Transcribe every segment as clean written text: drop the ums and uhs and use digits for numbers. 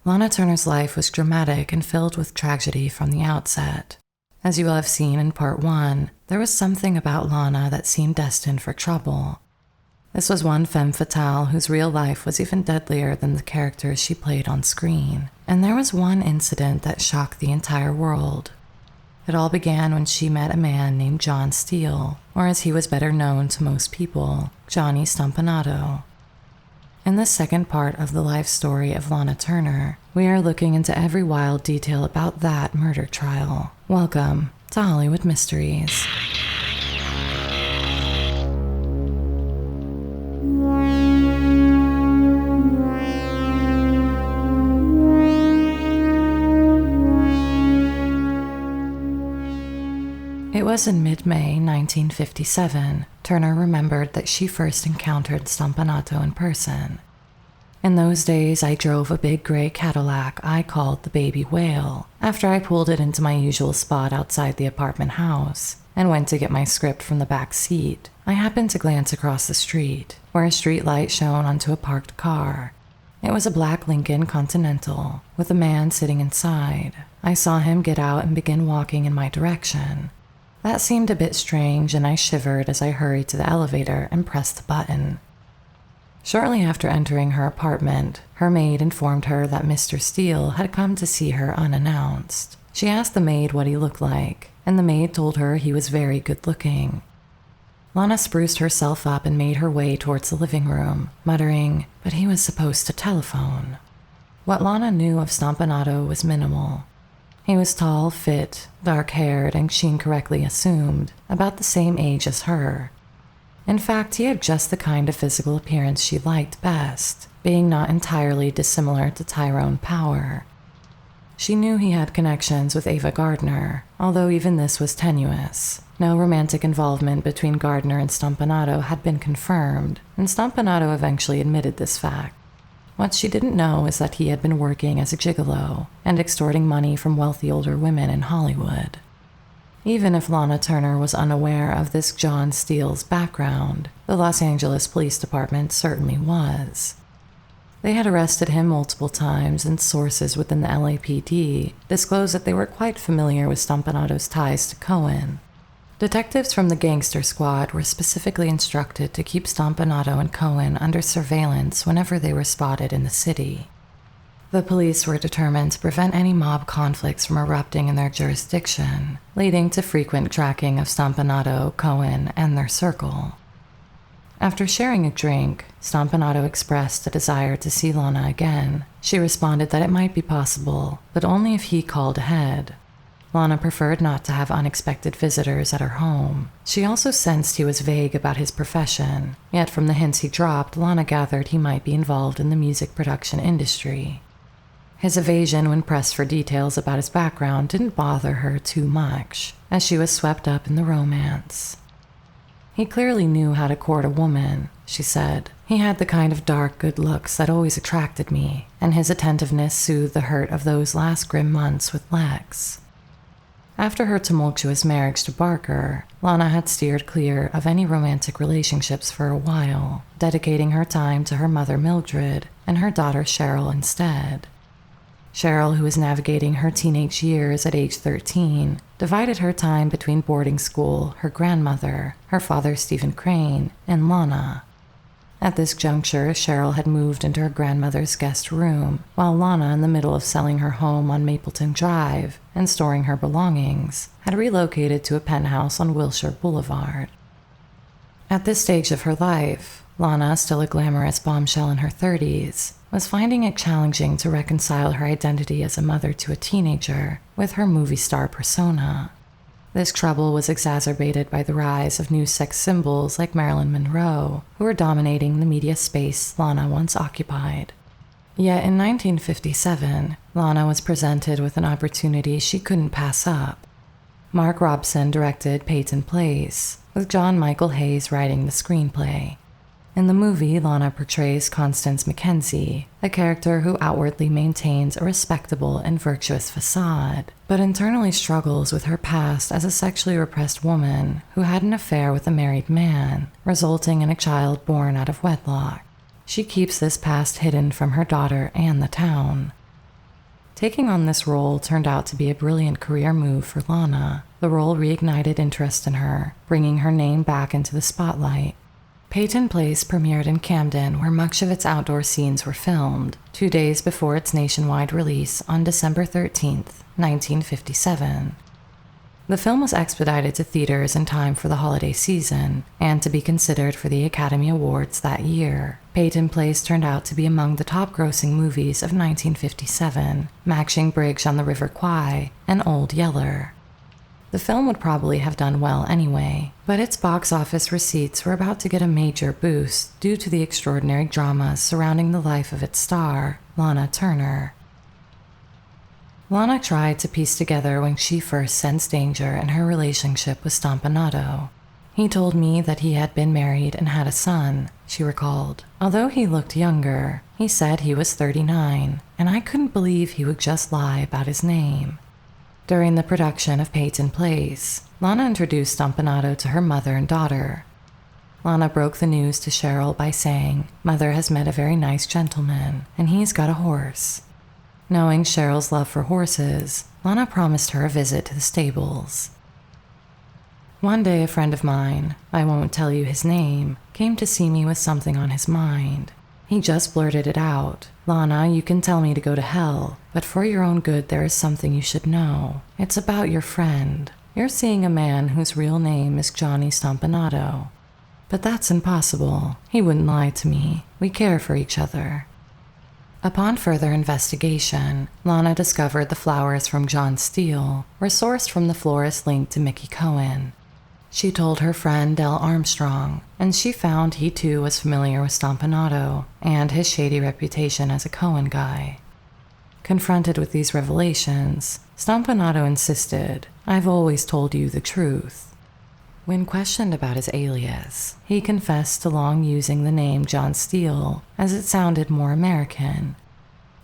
Lana Turner's life was dramatic and filled with tragedy from the outset. As you will have seen in part 1, there was something about Lana that seemed destined for trouble. This was one femme fatale whose real life was even deadlier than the characters she played on screen, and there was one incident that shocked the entire world. It all began when she met a man named John Steele, or as he was better known to most people, Johnny Stomponato. In the second part of the life story of Lana Turner, we are looking into every wild detail about that murder trial. Welcome to Hollywood Mysteries. It was in mid-May 1957, Turner remembered that she first encountered Stomponato in person. In those days, I drove a big gray Cadillac I called the Baby Whale after I pulled it into my usual spot outside the apartment house and went to get my script from the back seat. I happened to glance across the street, where a street light shone onto a parked car. It was a black Lincoln Continental, with a man sitting inside. I saw him get out and begin walking in my direction. That seemed a bit strange, and I shivered as I hurried to the elevator and pressed the button. Shortly after entering her apartment, her maid informed her that Mr. Steele had come to see her unannounced. She asked the maid what he looked like, and the maid told her he was very good-looking. Lana spruced herself up and made her way towards the living room, muttering, "But he was supposed to telephone." What Lana knew of Stomponato was minimal. He was tall, fit, dark-haired, and she incorrectly assumed about the same age as her. In fact, he had just the kind of physical appearance she liked best, being not entirely dissimilar to Tyrone Power. She knew he had connections with Ava Gardner, although even this was tenuous. No romantic involvement between Gardner and Stomponato had been confirmed, and Stomponato eventually admitted this fact. What she didn't know is that he had been working as a gigolo and extorting money from wealthy older women in Hollywood. Even if Lana Turner was unaware of this John Steele's background, the Los Angeles Police Department certainly was. They had arrested him multiple times, and sources within the LAPD disclosed that they were quite familiar with Stomponato's ties to Cohen. Detectives from the Gangster Squad were specifically instructed to keep Stomponato and Cohen under surveillance whenever they were spotted in the city. The police were determined to prevent any mob conflicts from erupting in their jurisdiction, leading to frequent tracking of Stomponato, Cohen, and their circle. After sharing a drink, Stomponato expressed a desire to see Lana again. She responded that it might be possible, but only if he called ahead. Lana preferred not to have unexpected visitors at her home. She also sensed he was vague about his profession, yet from the hints he dropped, Lana gathered he might be involved in the music production industry. His evasion when pressed for details about his background didn't bother her too much, as she was swept up in the romance. "He clearly knew how to court a woman," she said. "He had the kind of dark good looks that always attracted me, and his attentiveness soothed the hurt of those last grim months with Lex." After her tumultuous marriage to Barker, Lana had steered clear of any romantic relationships for a while, dedicating her time to her mother Mildred and her daughter Cheryl instead. Cheryl, who was navigating her teenage years at age 13, divided her time between boarding school, her grandmother, her father Stephen Crane, and Lana. At this juncture, Cheryl had moved into her grandmother's guest room, while Lana, in the middle of selling her home on Mapleton Drive and storing her belongings, had relocated to a penthouse on Wilshire Boulevard. At this stage of her life, Lana, still a glamorous bombshell in her 30s, was finding it challenging to reconcile her identity as a mother to a teenager with her movie star persona. This trouble was exacerbated by the rise of new sex symbols like Marilyn Monroe, who were dominating the media space Lana once occupied. Yet in 1957, Lana was presented with an opportunity she couldn't pass up. Mark Robson directed Peyton Place, with John Michael Hayes writing the screenplay. In the movie, Lana portrays Constance Mackenzie, a character who outwardly maintains a respectable and virtuous facade, but internally struggles with her past as a sexually repressed woman who had an affair with a married man, resulting in a child born out of wedlock. She keeps this past hidden from her daughter and the town. Taking on this role turned out to be a brilliant career move for Lana. The role reignited interest in her, bringing her name back into the spotlight. Peyton Place premiered in Camden, where much of its outdoor scenes were filmed, 2 days before its nationwide release on December 13th, 1957. The film was expedited to theaters in time for the holiday season, and to be considered for the Academy Awards that year. Peyton Place turned out to be among the top-grossing movies of 1957, matching Bridge on the River Kwai and Old Yeller. The film would probably have done well anyway, but its box office receipts were about to get a major boost due to the extraordinary drama surrounding the life of its star, Lana Turner. Lana tried to piece together when she first sensed danger in her relationship with Stomponato. He told me that he had been married and had a son, she recalled. Although he looked younger, he said he was 39, and I couldn't believe he would just lie about his name. During the production of Peyton Place, Lana introduced Stomponato to her mother and daughter. Lana broke the news to Cheryl by saying, "Mother has met a very nice gentleman, and he's got a horse." Knowing Cheryl's love for horses, Lana promised her a visit to the stables. One day a friend of mine, I won't tell you his name, came to see me with something on his mind. He just blurted it out. "Lana, you can tell me to go to hell, but for your own good there is something you should know. It's about your friend. You're seeing a man whose real name is Johnny Stomponato." But that's impossible. He wouldn't lie to me. We care for each other. Upon further investigation, Lana discovered the flowers from John Steele were sourced from the florist linked to Mickey Cohen. She told her friend Del Armstrong, and she found he too was familiar with Stomponato and his shady reputation as a Cohen guy. Confronted with these revelations, Stomponato insisted, "I've always told you the truth." When questioned about his alias, he confessed to long using the name John Steele as it sounded more American.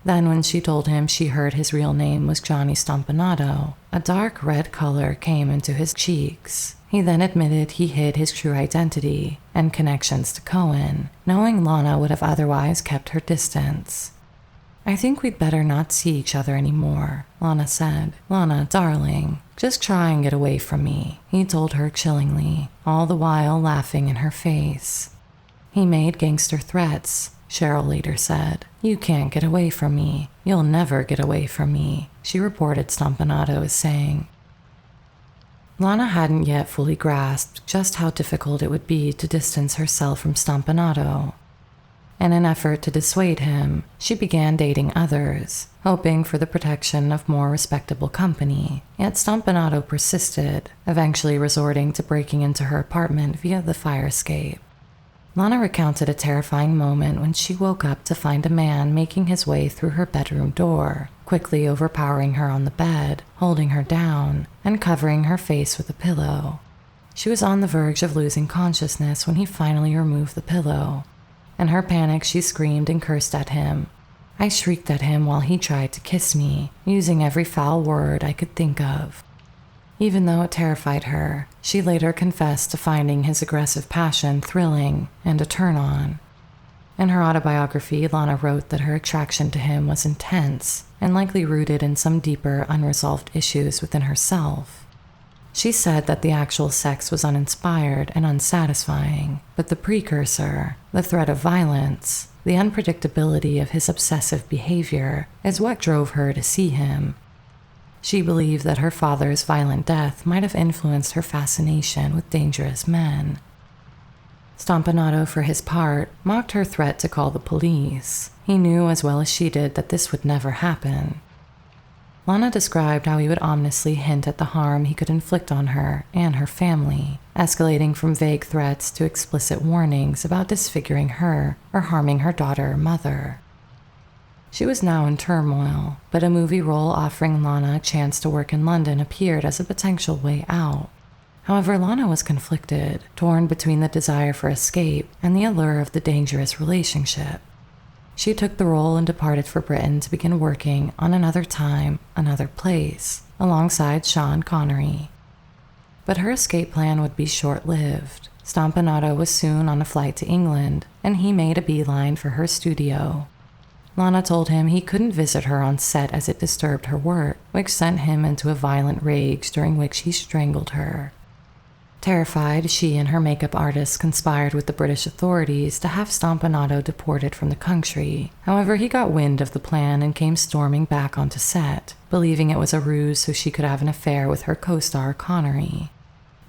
Then when she told him she heard his real name was Johnny Stomponato, a dark red color came into his cheeks. He then admitted he hid his true identity and connections to Cohen, knowing Lana would have otherwise kept her distance. "I think we'd better not see each other anymore," Lana said. "Lana, darling, just try and get away from me," he told her chillingly, all the while laughing in her face. He made gangster threats, Cheryl later said. "You can't get away from me. You'll never get away from me," she reported Stomponato as saying. Lana hadn't yet fully grasped just how difficult it would be to distance herself from Stomponato. In an effort to dissuade him, she began dating others, hoping for the protection of more respectable company. Yet Stomponato persisted, eventually resorting to breaking into her apartment via the fire escape. Lana recounted a terrifying moment when she woke up to find a man making his way through her bedroom door, quickly overpowering her on the bed, holding her down, and covering her face with a pillow. She was on the verge of losing consciousness when he finally removed the pillow. In her panic, she screamed and cursed at him. I shrieked at him while he tried to kiss me, using every foul word I could think of. Even though it terrified her, she later confessed to finding his aggressive passion thrilling and a turn-on. In her autobiography, Lana wrote that her attraction to him was intense and likely rooted in some deeper, unresolved issues within herself. She said that the actual sex was uninspired and unsatisfying, but the precursor, the threat of violence, the unpredictability of his obsessive behavior, is what drove her to see him. She believed that her father's violent death might have influenced her fascination with dangerous men. Stomponato, for his part, mocked her threat to call the police. He knew as well as she did that this would never happen. Lana described how he would ominously hint at the harm he could inflict on her and her family, escalating from vague threats to explicit warnings about disfiguring her or harming her daughter or mother. She was now in turmoil, but a movie role offering Lana a chance to work in London appeared as a potential way out. However, Lana was conflicted, torn between the desire for escape and the allure of the dangerous relationship. She took the role and departed for Britain to begin working on Another Time, Another Place, alongside Sean Connery. But her escape plan would be short-lived. Stomponato was soon on a flight to England, and he made a beeline for her studio. Lana told him he couldn't visit her on set as it disturbed her work, which sent him into a violent rage during which he strangled her. Terrified, she and her makeup artist conspired with the British authorities to have Stomponato deported from the country. However, he got wind of the plan and came storming back onto set, believing it was a ruse so she could have an affair with her co-star Connery.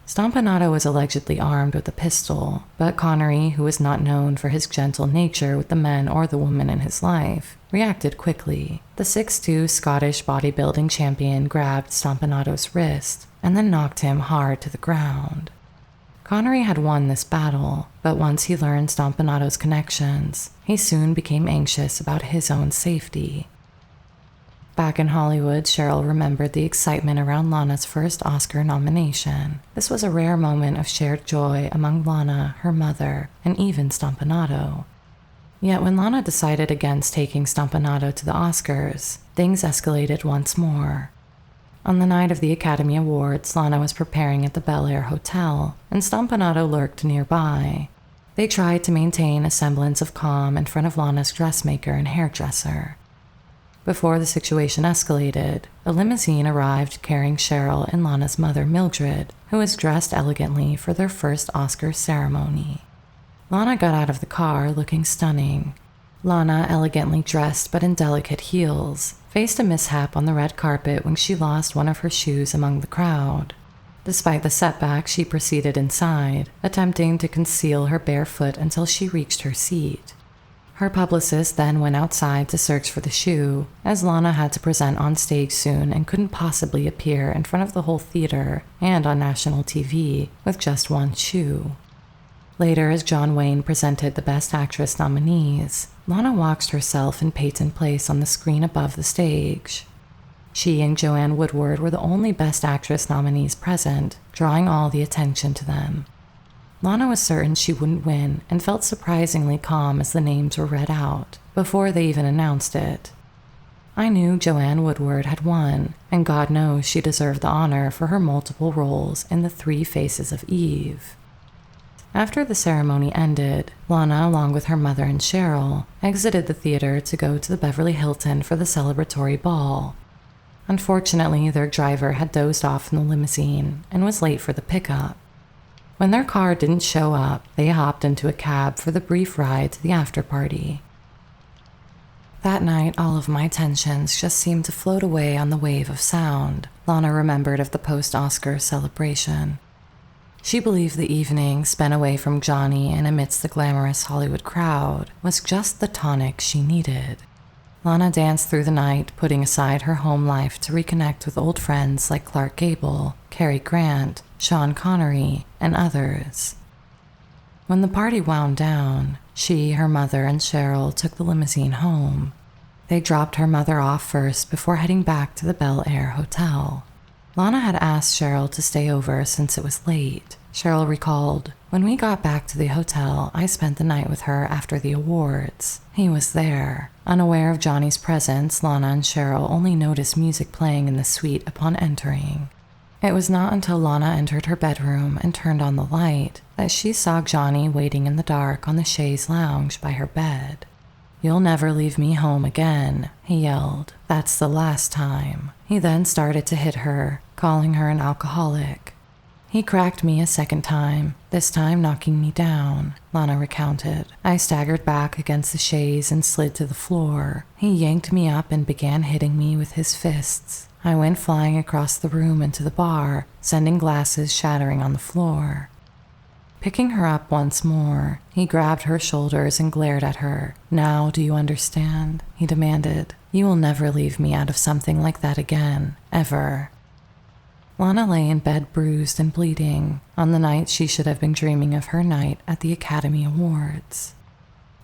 Stomponato was allegedly armed with a pistol, but Connery, who was not known for his gentle nature with the men or the women in his life, reacted quickly. The 6'2" Scottish bodybuilding champion grabbed Stomponato's wrist and then knocked him hard to the ground. Connery had won this battle, but once he learned Stomponato's connections, he soon became anxious about his own safety. Back in Hollywood, Cheryl remembered the excitement around Lana's first Oscar nomination. This was a rare moment of shared joy among Lana, her mother, and even Stomponato. Yet when Lana decided against taking Stomponato to the Oscars, things escalated once more. On the night of the Academy Awards, Lana was preparing at the Bel Air Hotel, and Stomponato lurked nearby. They tried to maintain a semblance of calm in front of Lana's dressmaker and hairdresser. Before the situation escalated, a limousine arrived carrying Cheryl and Lana's mother Mildred, who was dressed elegantly for their first Oscar ceremony. Lana got out of the car looking stunning. Lana, elegantly dressed but in delicate heels, faced a mishap on the red carpet when she lost one of her shoes among the crowd. Despite the setback, she proceeded inside, attempting to conceal her bare foot until she reached her seat. Her publicist then went outside to search for the shoe, as Lana had to present on stage soon and couldn't possibly appear in front of the whole theater and on national TV with just one shoe. Later, as John Wayne presented the Best Actress nominees, Lana watched herself in Peyton Place on the screen above the stage. She and Joanne Woodward were the only Best Actress nominees present, drawing all the attention to them. Lana was certain she wouldn't win and felt surprisingly calm as the names were read out, before they even announced it. I knew Joanne Woodward had won, and God knows she deserved the honor for her multiple roles in The Three Faces of Eve. After the ceremony ended, Lana, along with her mother and Cheryl, exited the theater to go to the Beverly Hilton for the celebratory ball. Unfortunately, their driver had dozed off in the limousine and was late for the pickup. When their car didn't show up, they hopped into a cab for the brief ride to the after-party. That night, all of my tensions just seemed to float away on the wave of sound Lana remembered of the post-Oscar celebration. She believed the evening spent away from Johnny and amidst the glamorous Hollywood crowd was just the tonic she needed. Lana danced through the night, putting aside her home life to reconnect with old friends like Clark Gable, Cary Grant, Sean Connery, and others. When the party wound down, she, her mother, and Cheryl took the limousine home. They dropped her mother off first before heading back to the Bel Air Hotel. Lana had asked Cheryl to stay over since it was late. Cheryl recalled, "When we got back to the hotel, I spent the night with her after the awards. He was there." Unaware of Johnny's presence, Lana and Cheryl only noticed music playing in the suite upon entering. It was not until Lana entered her bedroom and turned on the light that she saw Johnny waiting in the dark on the chaise lounge by her bed. "You'll never leave me home again," he yelled. "That's the last time." He then started to hit her, calling her an alcoholic. "He cracked me a second time, this time knocking me down," Lana recounted. "I staggered back against the chaise and slid to the floor. He yanked me up and began hitting me with his fists. I went flying across the room into the bar, sending glasses shattering on the floor." Picking her up once more, he grabbed her shoulders and glared at her. "Now, do you understand?" he demanded. "You will never leave me out of something like that again, ever." Lana lay in bed bruised and bleeding, on the night she should have been dreaming of her night at the Academy Awards.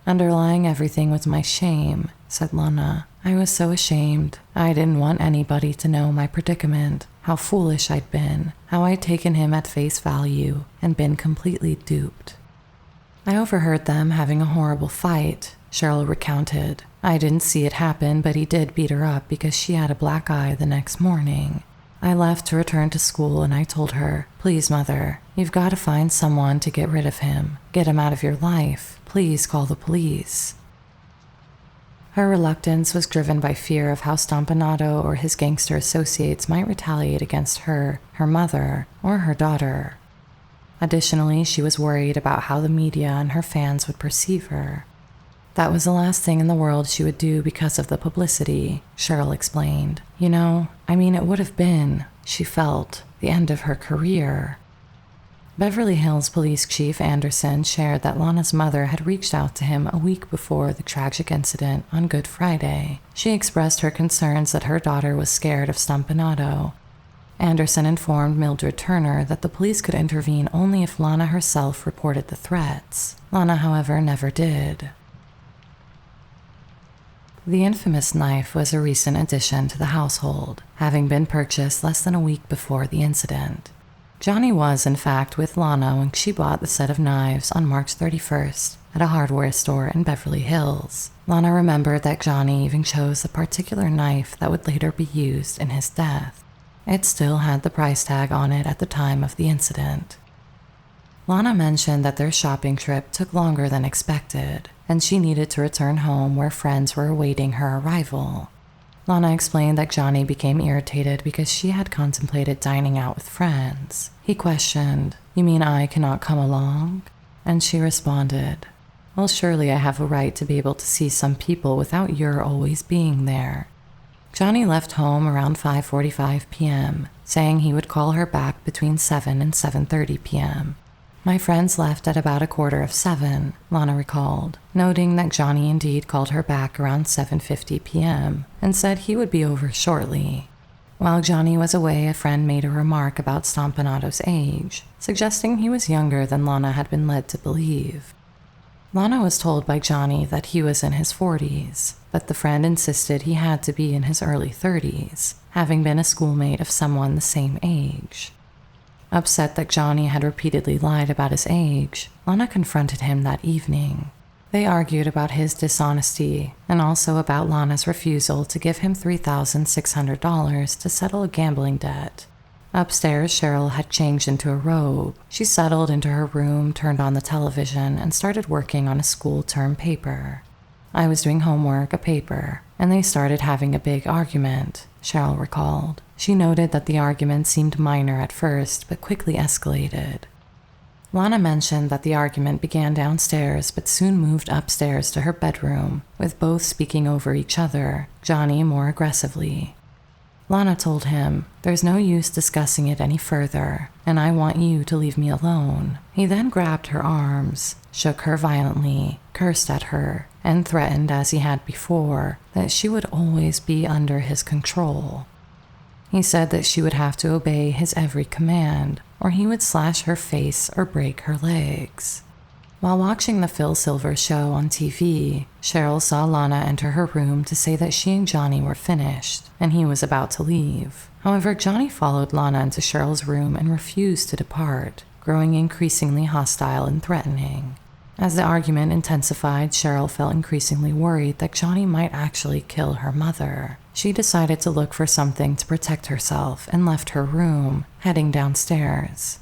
"Underlying everything was my shame," said Lana. "I was so ashamed. I didn't want anybody to know my predicament, how foolish I'd been, how I'd taken him at face value and been completely duped." "I overheard them having a horrible fight," Cheryl recounted. "I didn't see it happen, but he did beat her up because she had a black eye the next morning. I left to return to school and I told her, 'Please, Mother, you've got to find someone to get rid of him. Get him out of your life. Please call the police.'" Her reluctance was driven by fear of how Stomponato or his gangster associates might retaliate against her, her mother, or her daughter. Additionally, she was worried about how the media and her fans would perceive her. That was the last thing in the world she would do because of the publicity, Cheryl explained. It would have been, she felt, the end of her career. Beverly Hills Police Chief Anderson shared that Lana's mother had reached out to him a week before the tragic incident on Good Friday. She expressed her concerns that her daughter was scared of Stomponato. Anderson informed Mildred Turner that the police could intervene only if Lana herself reported the threats. Lana, however, never did. The infamous knife was a recent addition to the household, having been purchased less than a week before the incident. Johnny was, in fact, with Lana when she bought the set of knives on March 31st at a hardware store in Beverly Hills. Lana remembered that Johnny even chose the particular knife that would later be used in his death. It still had the price tag on it at the time of the incident. Lana mentioned that their shopping trip took longer than expected, and she needed to return home where friends were awaiting her arrival. Lana explained that Johnny became irritated because she had contemplated dining out with friends. He questioned, "You mean I cannot come along?" And she responded, "Well, surely I have a right to be able to see some people without your always being there." Johnny left home around 5:45 p.m., saying he would call her back between 7 and 7:30 p.m. "My friends left at about 6:45, Lana recalled, noting that Johnny indeed called her back around 7:50 p.m. and said he would be over shortly. While Johnny was away, a friend made a remark about Stomponato's age, suggesting he was younger than Lana had been led to believe. Lana was told by Johnny that he was in his 40s, but the friend insisted he had to be in his early 30s, having been a schoolmate of someone the same age. Upset that Johnny had repeatedly lied about his age, Lana confronted him that evening. They argued about his dishonesty and also about Lana's refusal to give him $3,600 to settle a gambling debt. Upstairs, Cheryl had changed into a robe. She settled into her room, turned on the television, and started working on a school term paper. "I was doing homework, a paper, and they started having a big argument," Cheryl recalled. She noted that the argument seemed minor at first, but quickly escalated. Lana mentioned that the argument began downstairs but soon moved upstairs to her bedroom, with both speaking over each other, Johnny more aggressively. Lana told him, "There's no use discussing it any further, and I want you to leave me alone." He then grabbed her arms, shook her violently, cursed at her, and threatened, as he had before, that she would always be under his control. He said that she would have to obey his every command, or he would slash her face or break her legs. While watching the Phil Silver show on TV, Cheryl saw Lana enter her room to say that she and Johnny were finished, and he was about to leave. However, Johnny followed Lana into Cheryl's room and refused to depart, growing increasingly hostile and threatening. As the argument intensified, Cheryl felt increasingly worried that Johnny might actually kill her mother. She decided to look for something to protect herself and left her room, heading downstairs.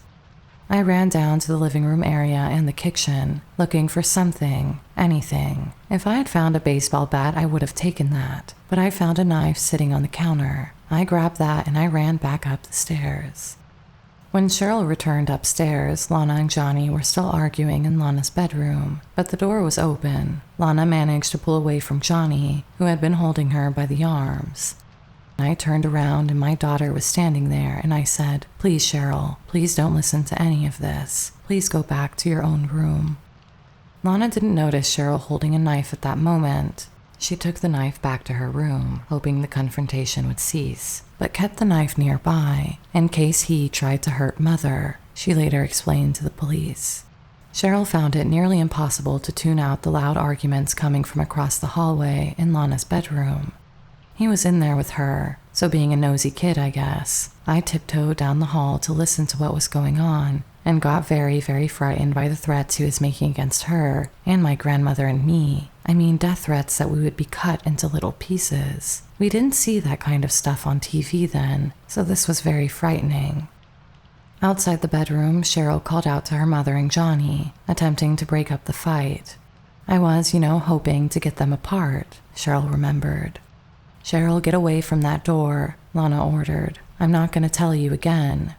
"I ran down to the living room area and the kitchen, looking for something, anything. If I had found a baseball bat, I would have taken that, but I found a knife sitting on the counter. I grabbed that and I ran back up the stairs." When Cheryl returned upstairs, Lana and Johnny were still arguing in Lana's bedroom, but the door was open. Lana managed to pull away from Johnny, who had been holding her by the arms. I turned around and my daughter was standing there, and I said, "Please, Cheryl, please don't listen to any of this. Please go back to your own room." Lana didn't notice Cheryl holding a knife at that moment. She took the knife back to her room, hoping the confrontation would cease, but kept the knife nearby, in case he tried to hurt Mother, she later explained to the police. Cheryl found it nearly impossible to tune out the loud arguments coming from across the hallway in Lana's bedroom. He was in there with her, so being a nosy kid, I guess, I tiptoed down the hall to listen to what was going on, and got very, very frightened by the threats he was making against her and my grandmother and me. I mean, death threats that we would be cut into little pieces. We didn't see that kind of stuff on TV then, so this was very frightening. Outside the bedroom, Cheryl called out to her mother and Johnny, attempting to break up the fight. I was, hoping to get them apart, Cheryl remembered. Cheryl, get away from that door, Lana ordered. I'm not going to tell you again.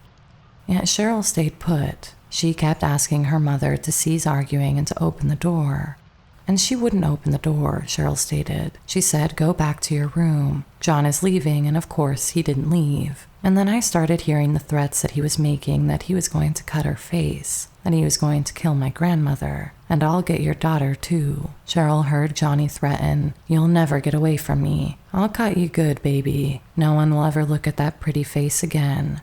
Yet Cheryl stayed put. She kept asking her mother to cease arguing and to open the door. And she wouldn't open the door, Cheryl stated. She said, go back to your room. John is leaving, and of course he didn't leave. And then I started hearing the threats that he was making, that he was going to cut her face, that he was going to kill my grandmother, and I'll get your daughter too. Cheryl heard Johnny threaten, you'll never get away from me. I'll cut you good, baby. No one will ever look at that pretty face again.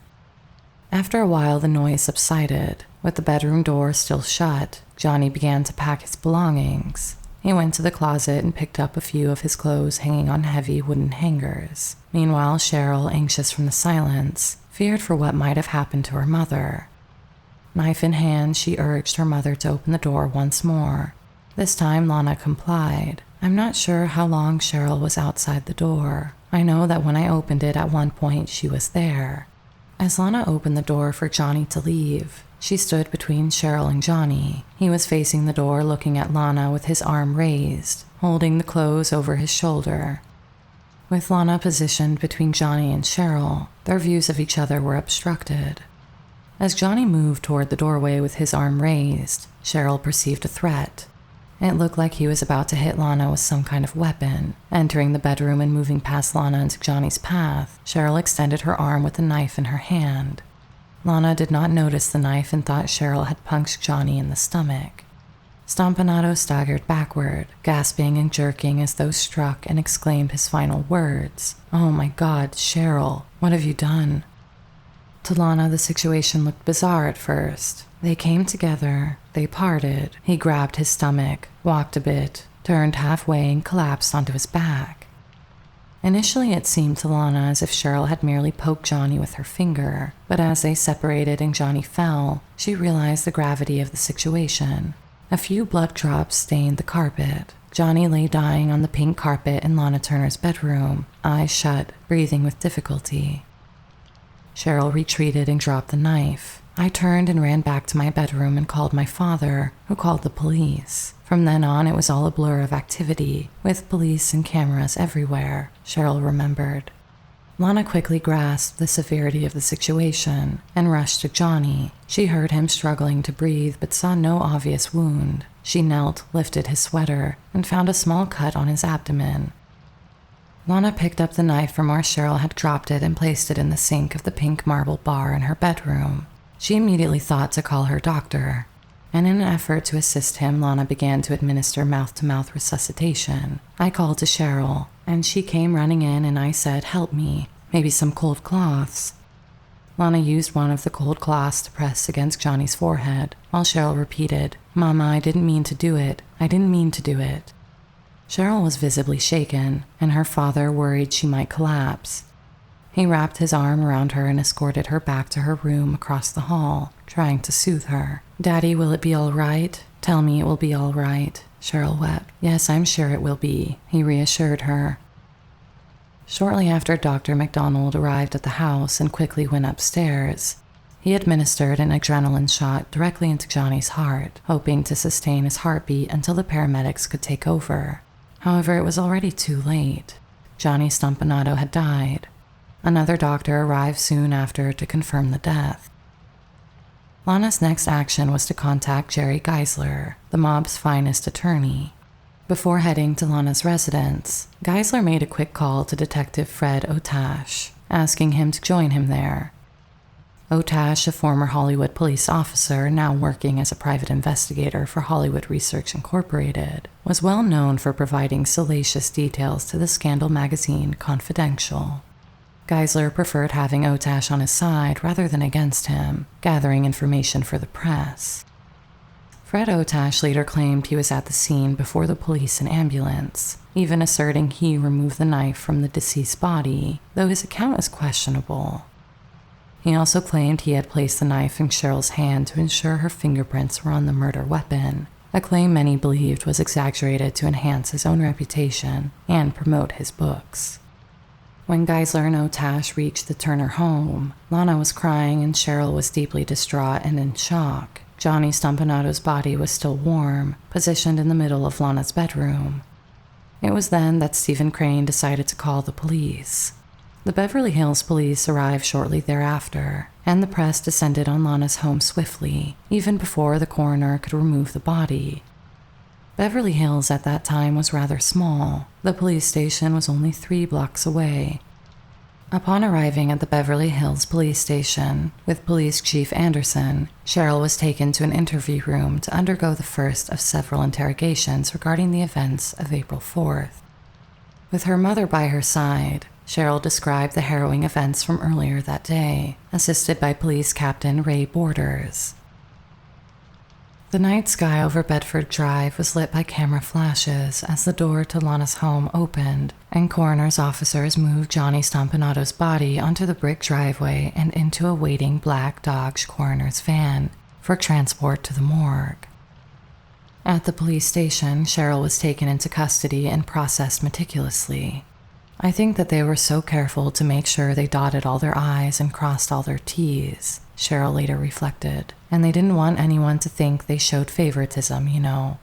After a while, the noise subsided. With the bedroom door still shut, Johnny began to pack his belongings. He went to the closet and picked up a few of his clothes hanging on heavy wooden hangers. Meanwhile, Cheryl, anxious from the silence, feared for what might have happened to her mother. Knife in hand, she urged her mother to open the door once more. This time, Lana complied. I'm not sure how long Cheryl was outside the door. I know that when I opened it at one point, she was there. As Lana opened the door for Johnny to leave, she stood between Cheryl and Johnny. He was facing the door, looking at Lana with his arm raised, holding the clothes over his shoulder. With Lana positioned between Johnny and Cheryl, their views of each other were obstructed. As Johnny moved toward the doorway with his arm raised, Cheryl perceived a threat. It looked like he was about to hit Lana with some kind of weapon. Entering the bedroom and moving past Lana into Johnny's path, Cheryl extended her arm with the knife in her hand. Lana did not notice the knife and thought Cheryl had punched Johnny in the stomach. Stomponato staggered backward, gasping and jerking as though struck, and exclaimed his final words. Oh my God, Cheryl, what have you done? To Lana, the situation looked bizarre at first. They came together, they parted. He grabbed his stomach, walked a bit, turned halfway and collapsed onto his back. Initially, it seemed to Lana as if Cheryl had merely poked Johnny with her finger, but as they separated and Johnny fell, she realized the gravity of the situation. A few blood drops stained the carpet. Johnny lay dying on the pink carpet in Lana Turner's bedroom, eyes shut, breathing with difficulty. Cheryl retreated and dropped the knife. I turned and ran back to my bedroom and called my father, who called the police. From then on, it was all a blur of activity, with police and cameras everywhere, Cheryl remembered. Lana quickly grasped the severity of the situation and rushed to Johnny. She heard him struggling to breathe but saw no obvious wound. She knelt, lifted his sweater, and found a small cut on his abdomen. Lana picked up the knife from where Cheryl had dropped it and placed it in the sink of the pink marble bar in her bedroom. She immediately thought to call her doctor, and in an effort to assist him, Lana began to administer mouth-to-mouth resuscitation. I called to Cheryl, and she came running in, and I said, help me, maybe some cold cloths. Lana used one of the cold cloths to press against Johnny's forehead, while Cheryl repeated, Mama, I didn't mean to do it. I didn't mean to do it. Cheryl was visibly shaken, and her father worried she might collapse. He wrapped his arm around her and escorted her back to her room across the hall, trying to soothe her. Daddy, will it be all right? Tell me it will be all right, Cheryl wept. Yes, I'm sure it will be, he reassured her. Shortly after, Dr. McDonald arrived at the house and quickly went upstairs. He administered an adrenaline shot directly into Johnny's heart, hoping to sustain his heartbeat until the paramedics could take over. However, it was already too late. Johnny Stomponato had died. Another doctor arrived soon after to confirm the death. Lana's next action was to contact Jerry Geisler, the mob's finest attorney. Before heading to Lana's residence, Geisler made a quick call to Detective Fred Otash, asking him to join him there. Otash, a former Hollywood police officer now working as a private investigator for Hollywood Research Incorporated, was well known for providing salacious details to the scandal magazine Confidential. Geisler preferred having Otash on his side rather than against him, gathering information for the press. Fred Otash later claimed he was at the scene before the police and ambulance, even asserting he removed the knife from the deceased's body, though his account is questionable. He also claimed he had placed the knife in Cheryl's hand to ensure her fingerprints were on the murder weapon, a claim many believed was exaggerated to enhance his own reputation and promote his books. When Geisler and Otash reached the Turner home, Lana was crying and Cheryl was deeply distraught and in shock. Johnny Stomponato's body was still warm, positioned in the middle of Lana's bedroom. It was then that Stephen Crane decided to call the police. The Beverly Hills police arrived shortly thereafter, and the press descended on Lana's home swiftly, even before the coroner could remove the body. Beverly Hills at that time was rather small. The police station was only 3 blocks away. Upon arriving at the Beverly Hills police station with Police Chief Anderson, Cheryl was taken to an interview room to undergo the first of several interrogations regarding the events of April 4th. With her mother by her side, Cheryl described the harrowing events from earlier that day, assisted by Police Captain Ray Borders. The night sky over Bedford Drive was lit by camera flashes as the door to Lana's home opened, and coroner's officers moved Johnny Stomponato's body onto the brick driveway and into a waiting black Dodge coroner's van for transport to the morgue. At the police station, Cheryl was taken into custody and processed meticulously. I think that they were so careful to make sure they dotted all their I's and crossed all their T's, Cheryl later reflected, and they didn't want anyone to think they showed favoritism,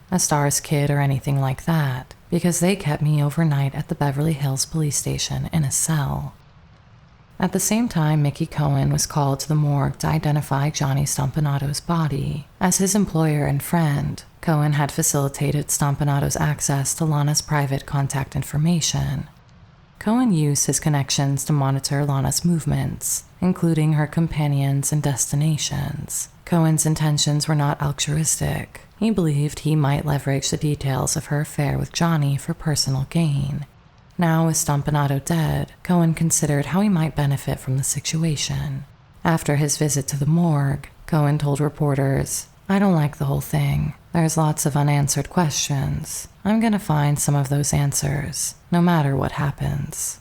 a star's kid or anything like that, because they kept me overnight at the Beverly Hills police station in a cell. At the same time, Mickey Cohen was called to the morgue to identify Johnny Stomponato's body. As his employer and friend, Cohen had facilitated Stomponato's access to Lana's private contact information. Cohen used his connections to monitor Lana's movements, including her companions and destinations. Cohen's intentions were not altruistic. He believed he might leverage the details of her affair with Johnny for personal gain. Now, with Stomponato dead, Cohen considered how he might benefit from the situation. After his visit to the morgue, Cohen told reporters, "I don't like the whole thing. There's lots of unanswered questions. I'm going to find some of those answers, no matter what happens."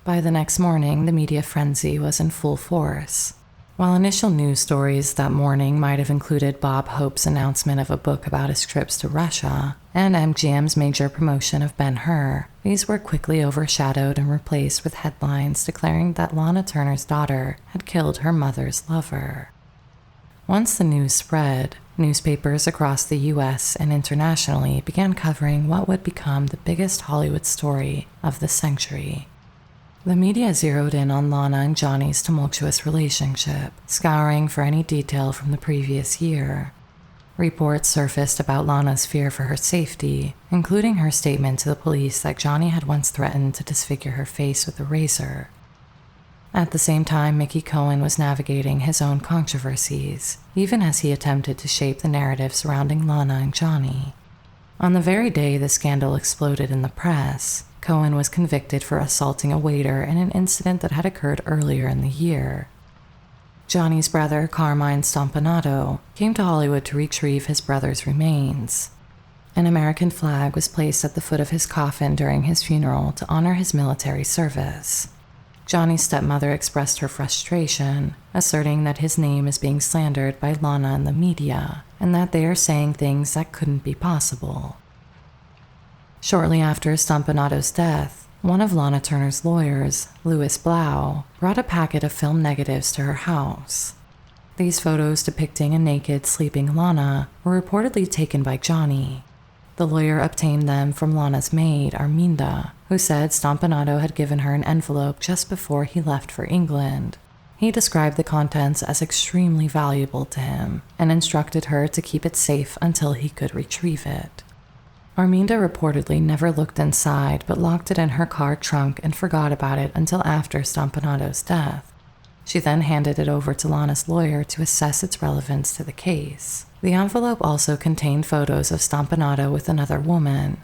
By the next morning, the media frenzy was in full force. While initial news stories that morning might have included Bob Hope's announcement of a book about his trips to Russia and MGM's major promotion of Ben-Hur, these were quickly overshadowed and replaced with headlines declaring that Lana Turner's daughter had killed her mother's lover. Once the news spread, newspapers across the U.S. and internationally began covering what would become the biggest Hollywood story of the century. The media zeroed in on Lana and Johnny's tumultuous relationship, scouring for any detail from the previous year. Reports surfaced about Lana's fear for her safety, including her statement to the police that Johnny had once threatened to disfigure her face with a razor. At the same time, Mickey Cohen was navigating his own controversies, even as he attempted to shape the narrative surrounding Lana and Johnny. On the very day the scandal exploded in the press, Cohen was convicted for assaulting a waiter in an incident that had occurred earlier in the year. Johnny's brother, Carmine Stomponato, came to Hollywood to retrieve his brother's remains. An American flag was placed at the foot of his coffin during his funeral to honor his military service. Johnny's stepmother expressed her frustration, asserting that his name is being slandered by Lana and the media, and that they are saying things that couldn't be possible. Shortly after Stomponato's death, one of Lana Turner's lawyers, Louis Blau, brought a packet of film negatives to her house. These photos depicting a naked, sleeping Lana were reportedly taken by Johnny. The lawyer obtained them from Lana's maid, Arminda, who said Stomponato had given her an envelope just before he left for England. He described the contents as extremely valuable to him and instructed her to keep it safe until he could retrieve it. Arminda reportedly never looked inside but locked it in her car trunk and forgot about it until after Stomponato's death. She then handed it over to Lana's lawyer to assess its relevance to the case. The envelope also contained photos of Stomponato with another woman.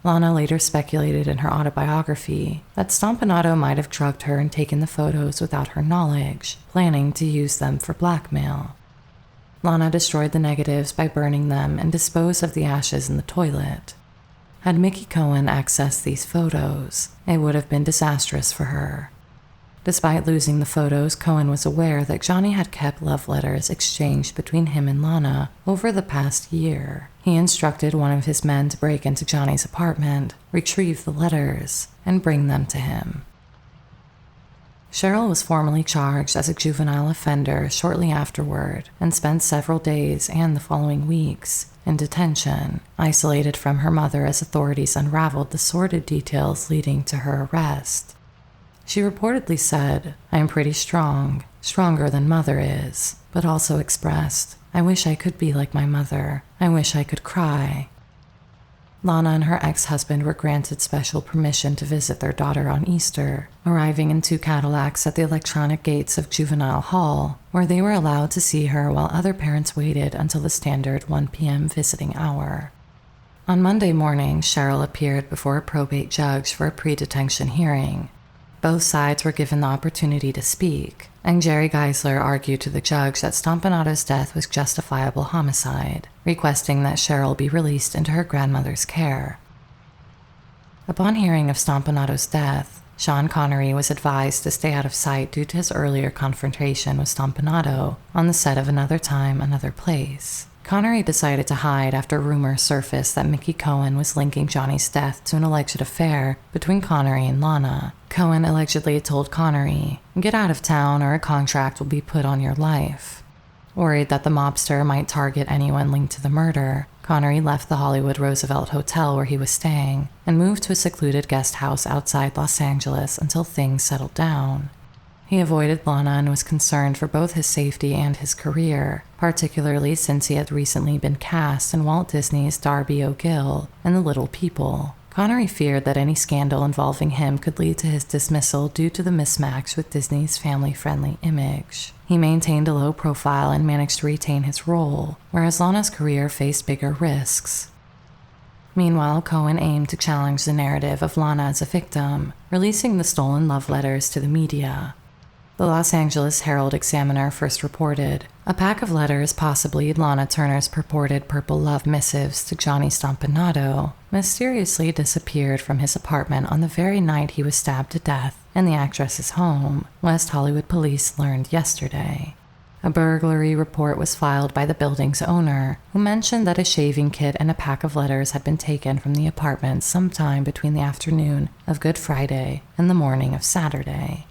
Lana later speculated in her autobiography that Stomponato might have drugged her and taken the photos without her knowledge, planning to use them for blackmail. Lana destroyed the negatives by burning them and disposed of the ashes in the toilet. Had Mickey Cohen accessed these photos, it would have been disastrous for her. Despite losing the photos, Cohen was aware that Johnny had kept love letters exchanged between him and Lana over the past year. He instructed one of his men to break into Johnny's apartment, retrieve the letters, and bring them to him. Cheryl was formally charged as a juvenile offender shortly afterward and spent several days and the following weeks in detention, isolated from her mother as authorities unraveled the sordid details leading to her arrest. She reportedly said, "I am pretty strong, stronger than mother is," but also expressed, "I wish I could be like my mother. I wish I could cry." Lana and her ex-husband were granted special permission to visit their daughter on Easter, arriving in 2 Cadillacs at the electronic gates of Juvenile Hall, where they were allowed to see her while other parents waited until the standard 1 p.m. visiting hour. On Monday morning, Cheryl appeared before a probate judge for a pre-detention hearing. Both sides were given the opportunity to speak, and Jerry Geisler argued to the judge that Stomponato's death was justifiable homicide, requesting that Cheryl be released into her grandmother's care. Upon hearing of Stomponato's death, Sean Connery was advised to stay out of sight due to his earlier confrontation with Stomponato on the set of Another Time, Another Place. Connery decided to hide after rumors surfaced that Mickey Cohen was linking Johnny's death to an alleged affair between Connery and Lana. Cohen allegedly told Connery, "Get out of town or a contract will be put on your life." Worried that the mobster might target anyone linked to the murder, Connery left the Hollywood Roosevelt Hotel where he was staying and moved to a secluded guest house outside Los Angeles until things settled down. He avoided Lana and was concerned for both his safety and his career, particularly since he had recently been cast in Walt Disney's Darby O'Gill and The Little People. Connery feared that any scandal involving him could lead to his dismissal due to the mismatch with Disney's family-friendly image. He maintained a low profile and managed to retain his role, whereas Lana's career faced bigger risks. Meanwhile, Cohen aimed to challenge the narrative of Lana as a victim, releasing the stolen love letters to the media. The Los Angeles Herald-Examiner first reported, a pack of letters, possibly Lana Turner's purported purple love missives to Johnny Stomponato, mysteriously disappeared from his apartment on the very night he was stabbed to death in the actress's home, West Hollywood police learned yesterday. A burglary report was filed by the building's owner, who mentioned that a shaving kit and a pack of letters had been taken from the apartment sometime between the afternoon of Good Friday and the morning of Saturday.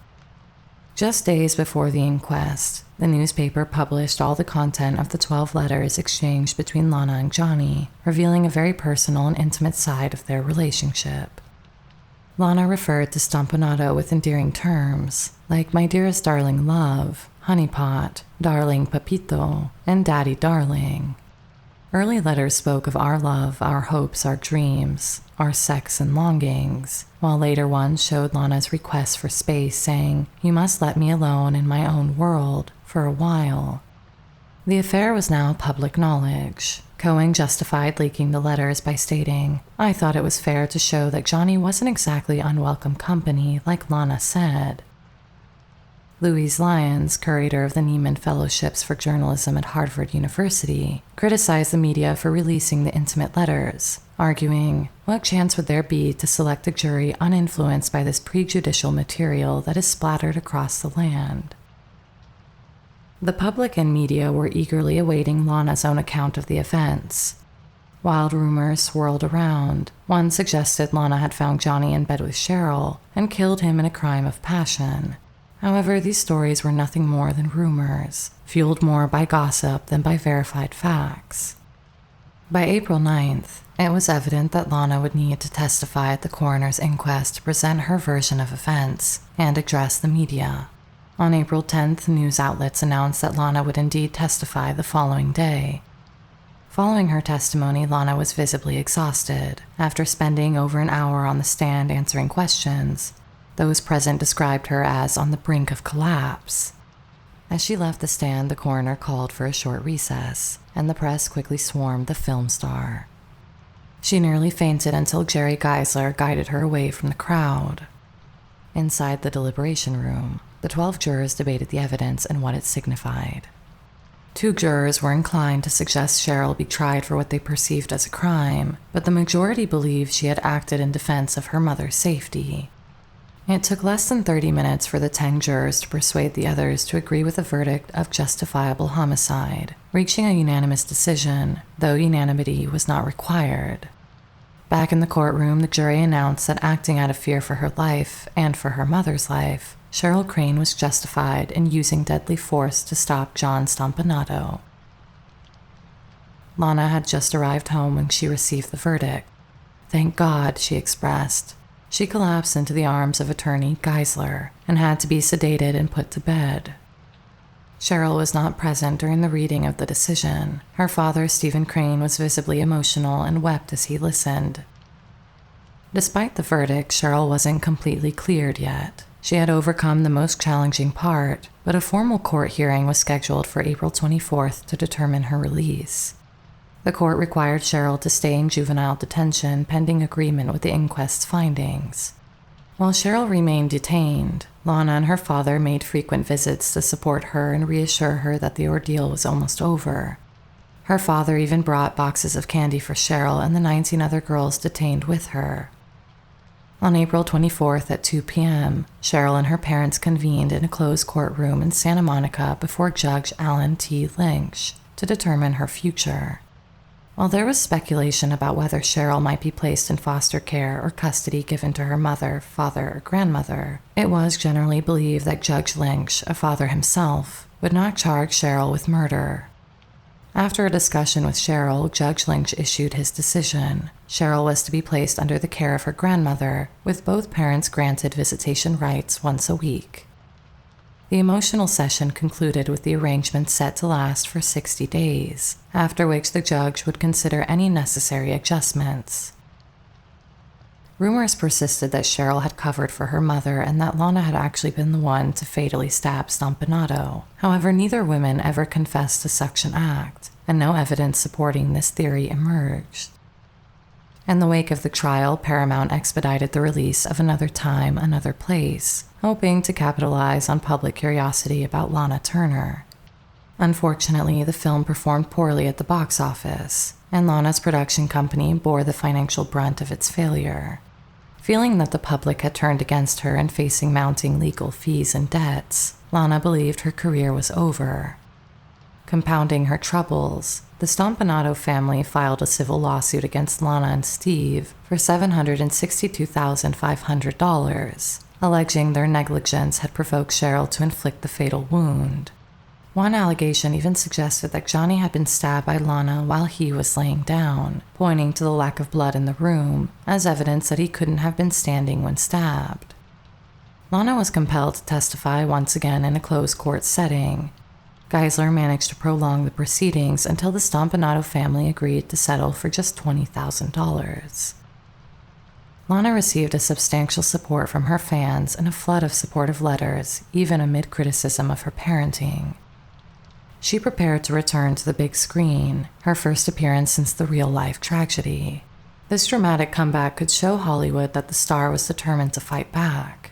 Just days before the inquest, the newspaper published all the content of the 12 letters exchanged between Lana and Johnny, revealing a very personal and intimate side of their relationship. Lana referred to Stomponato with endearing terms, like "my dearest darling love," "honeypot," "darling papito," and "daddy darling." Early letters spoke of our love, our hopes, our dreams, our sex and longings, while later ones showed Lana's request for space, saying, "You must let me alone in my own world for a while." The affair was now public knowledge. Cohen justified leaking the letters by stating, "I thought it was fair to show that Johnny wasn't exactly unwelcome company like Lana said." Louise Lyons, curator of the Nieman Fellowships for Journalism at Harvard University, criticized the media for releasing the intimate letters, arguing, "What chance would there be to select a jury uninfluenced by this prejudicial material that is splattered across the land?" The public and media were eagerly awaiting Lana's own account of the events. Wild rumors swirled around. One suggested Lana had found Johnny in bed with Cheryl and killed him in a crime of passion. However, these stories were nothing more than rumors, fueled more by gossip than by verified facts. By April 9th, it was evident that Lana would need to testify at the coroner's inquest to present her version of events and address the media. On April 10th, news outlets announced that Lana would indeed testify the following day. Following her testimony, Lana was visibly exhausted. After spending over an hour on the stand answering questions, those present described her as on the brink of collapse. As she left the stand, the coroner called for a short recess, and the press quickly swarmed the film star. She nearly fainted until Jerry Geisler guided her away from the crowd. Inside the deliberation room, the 12 jurors debated the evidence and what it signified. 2 jurors were inclined to suggest Cheryl be tried for what they perceived as a crime, but the majority believed she had acted in defense of her mother's safety. It took less than 30 minutes for the 10 jurors to persuade the others to agree with a verdict of justifiable homicide, reaching a unanimous decision, though unanimity was not required. Back in the courtroom, the jury announced that acting out of fear for her life and for her mother's life, Cheryl Crane was justified in using deadly force to stop John Stomponato. Lana had just arrived home when she received the verdict. "Thank God," she expressed. She collapsed into the arms of attorney Geisler and had to be sedated and put to bed. Cheryl was not present during the reading of the decision. Her father, Stephen Crane, was visibly emotional and wept as he listened. Despite the verdict, Cheryl wasn't completely cleared yet. She had overcome the most challenging part, but a formal court hearing was scheduled for April 24th to determine her release. The court required Cheryl to stay in juvenile detention pending agreement with the inquest's findings. While Cheryl remained detained, Lana and her father made frequent visits to support her and reassure her that the ordeal was almost over. Her father even brought boxes of candy for Cheryl and the 19 other girls detained with her. On April 24th at 2 p.m., Cheryl and her parents convened in a closed courtroom in Santa Monica before Judge Alan T. Lynch to determine her future. While there was speculation about whether Cheryl might be placed in foster care or custody given to her mother, father, or grandmother, it was generally believed that Judge Lynch, a father himself, would not charge Cheryl with murder. After a discussion with Cheryl, Judge Lynch issued his decision. Cheryl was to be placed under the care of her grandmother, with both parents granted visitation rights once a week. The emotional session concluded with the arrangement set to last for 60 days, after which the judge would consider any necessary adjustments. Rumors persisted that Cheryl had covered for her mother and that Lana had actually been the one to fatally stab Stomponato. However, neither woman ever confessed to such an act, and no evidence supporting this theory emerged. In the wake of the trial, Paramount expedited the release of Another Time, Another Place, hoping to capitalize on public curiosity about Lana Turner. Unfortunately, the film performed poorly at the box office, and Lana's production company bore the financial brunt of its failure. Feeling that the public had turned against her and facing mounting legal fees and debts, Lana believed her career was over. Compounding her troubles, the Stomponato family filed a civil lawsuit against Lana and Steve for $762,500, alleging their negligence had provoked Cheryl to inflict the fatal wound. One allegation even suggested that Johnny had been stabbed by Lana while he was laying down, pointing to the lack of blood in the room as evidence that he couldn't have been standing when stabbed. Lana was compelled to testify once again in a closed court setting. Geisler managed to prolong the proceedings until the Stomponato family agreed to settle for just $20,000. Lana received a substantial support from her fans and a flood of supportive letters, even amid criticism of her parenting. She prepared to return to the big screen, her first appearance since the real-life tragedy. This dramatic comeback could show Hollywood that the star was determined to fight back.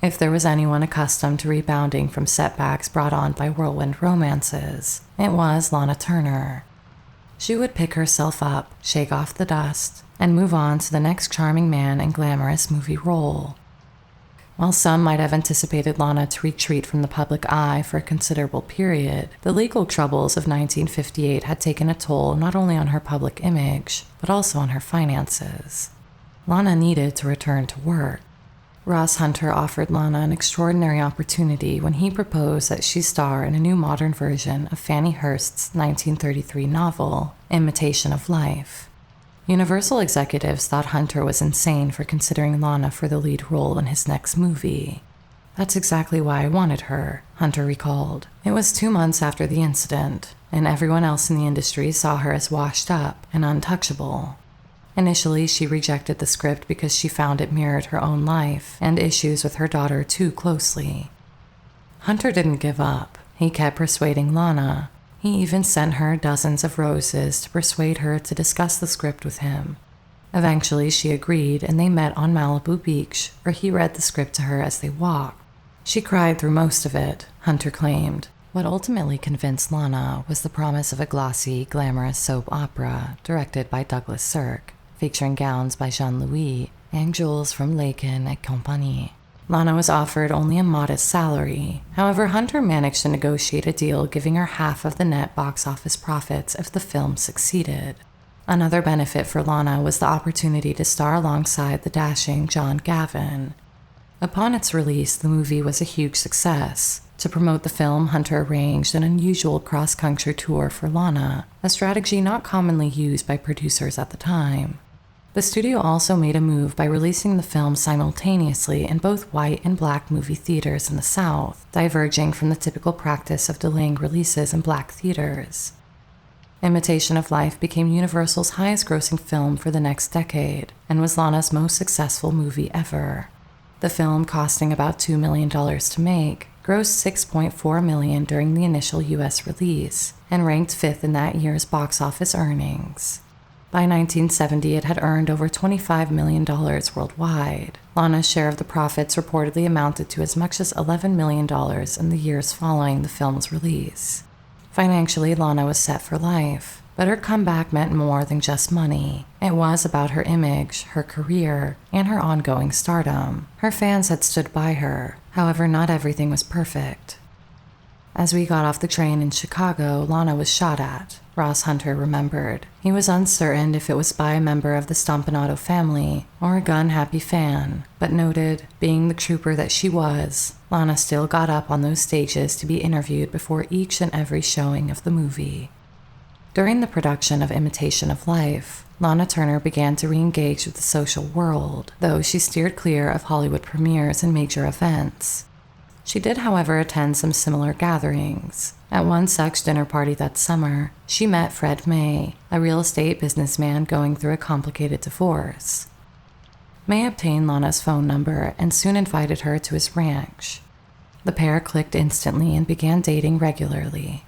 If there was anyone accustomed to rebounding from setbacks brought on by whirlwind romances, it was Lana Turner. She would pick herself up, shake off the dust, and move on to the next charming man and glamorous movie role. While some might have anticipated Lana to retreat from the public eye for a considerable period, the legal troubles of 1958 had taken a toll not only on her public image, but also on her finances. Lana needed to return to work. Ross Hunter offered Lana an extraordinary opportunity when he proposed that she star in a new modern version of Fannie Hurst's 1933 novel, Imitation of Life. Universal executives thought Hunter was insane for considering Lana for the lead role in his next movie. "That's exactly why I wanted her," Hunter recalled. "It was 2 months after the incident, and everyone else in the industry saw her as washed up and untouchable." Initially, she rejected the script because she found it mirrored her own life and issues with her daughter too closely. Hunter didn't give up. He kept persuading Lana. He even sent her dozens of roses to persuade her to discuss the script with him. Eventually, she agreed, and they met on Malibu Beach, where he read the script to her as they walked. She cried through most of it, Hunter claimed. What ultimately convinced Lana was the promise of a glossy, glamorous soap opera directed by Douglas Sirk, featuring gowns by Jean-Louis and jewels from Laken et Compagnie. Lana was offered only a modest salary. However, Hunter managed to negotiate a deal giving her half of the net box office profits if the film succeeded. Another benefit for Lana was the opportunity to star alongside the dashing John Gavin. Upon its release, the movie was a huge success. To promote the film, Hunter arranged an unusual cross-country tour for Lana, a strategy not commonly used by producers at the time. The studio also made a move by releasing the film simultaneously in both white and black movie theaters in the South, diverging from the typical practice of delaying releases in black theaters. Imitation of Life became Universal's highest-grossing film for the next decade and was Lana's most successful movie ever. The film, costing about $2 million to make, grossed $6.4 million during the initial U.S. release and ranked 5th in that year's box office earnings. By 1970, it had earned over $25 million worldwide. Lana's share of the profits reportedly amounted to as much as $11 million in the years following the film's release. Financially, Lana was set for life, but her comeback meant more than just money. It was about her image, her career, and her ongoing stardom. Her fans had stood by her. However, not everything was perfect. As we got off the train in Chicago, Lana was shot at, Ross Hunter remembered. He was uncertain if it was by a member of the Stomponato family or a gun-happy fan, but noted, being the trooper that she was, Lana still got up on those stages to be interviewed before each and every showing of the movie. During the production of Imitation of Life, Lana Turner began to re-engage with the social world, though she steered clear of Hollywood premieres and major events. She did, however, attend some similar gatherings. At one such dinner party that summer, she met Fred May, a real estate businessman going through a complicated divorce. May obtained Lana's phone number and soon invited her to his ranch. The pair clicked instantly and began dating regularly.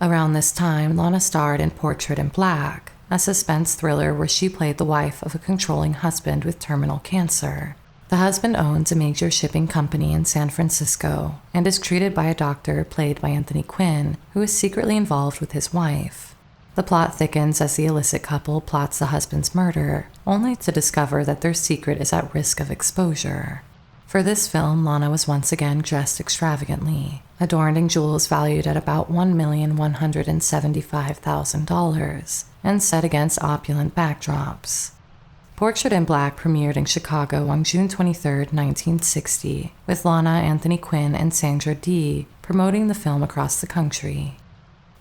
Around this time, Lana starred in Portrait in Black, a suspense thriller where she played the wife of a controlling husband with terminal cancer. The husband owns a major shipping company in San Francisco and is treated by a doctor played by Anthony Quinn, who is secretly involved with his wife. The plot thickens as the illicit couple plots the husband's murder, only to discover that their secret is at risk of exposure. For this film, Lana was once again dressed extravagantly, adorned in jewels valued at about $1,175,000, and set against opulent backdrops. Portrait in Black premiered in Chicago on June 23, 1960, with Lana, Anthony Quinn, and Sandra Dee promoting the film across the country.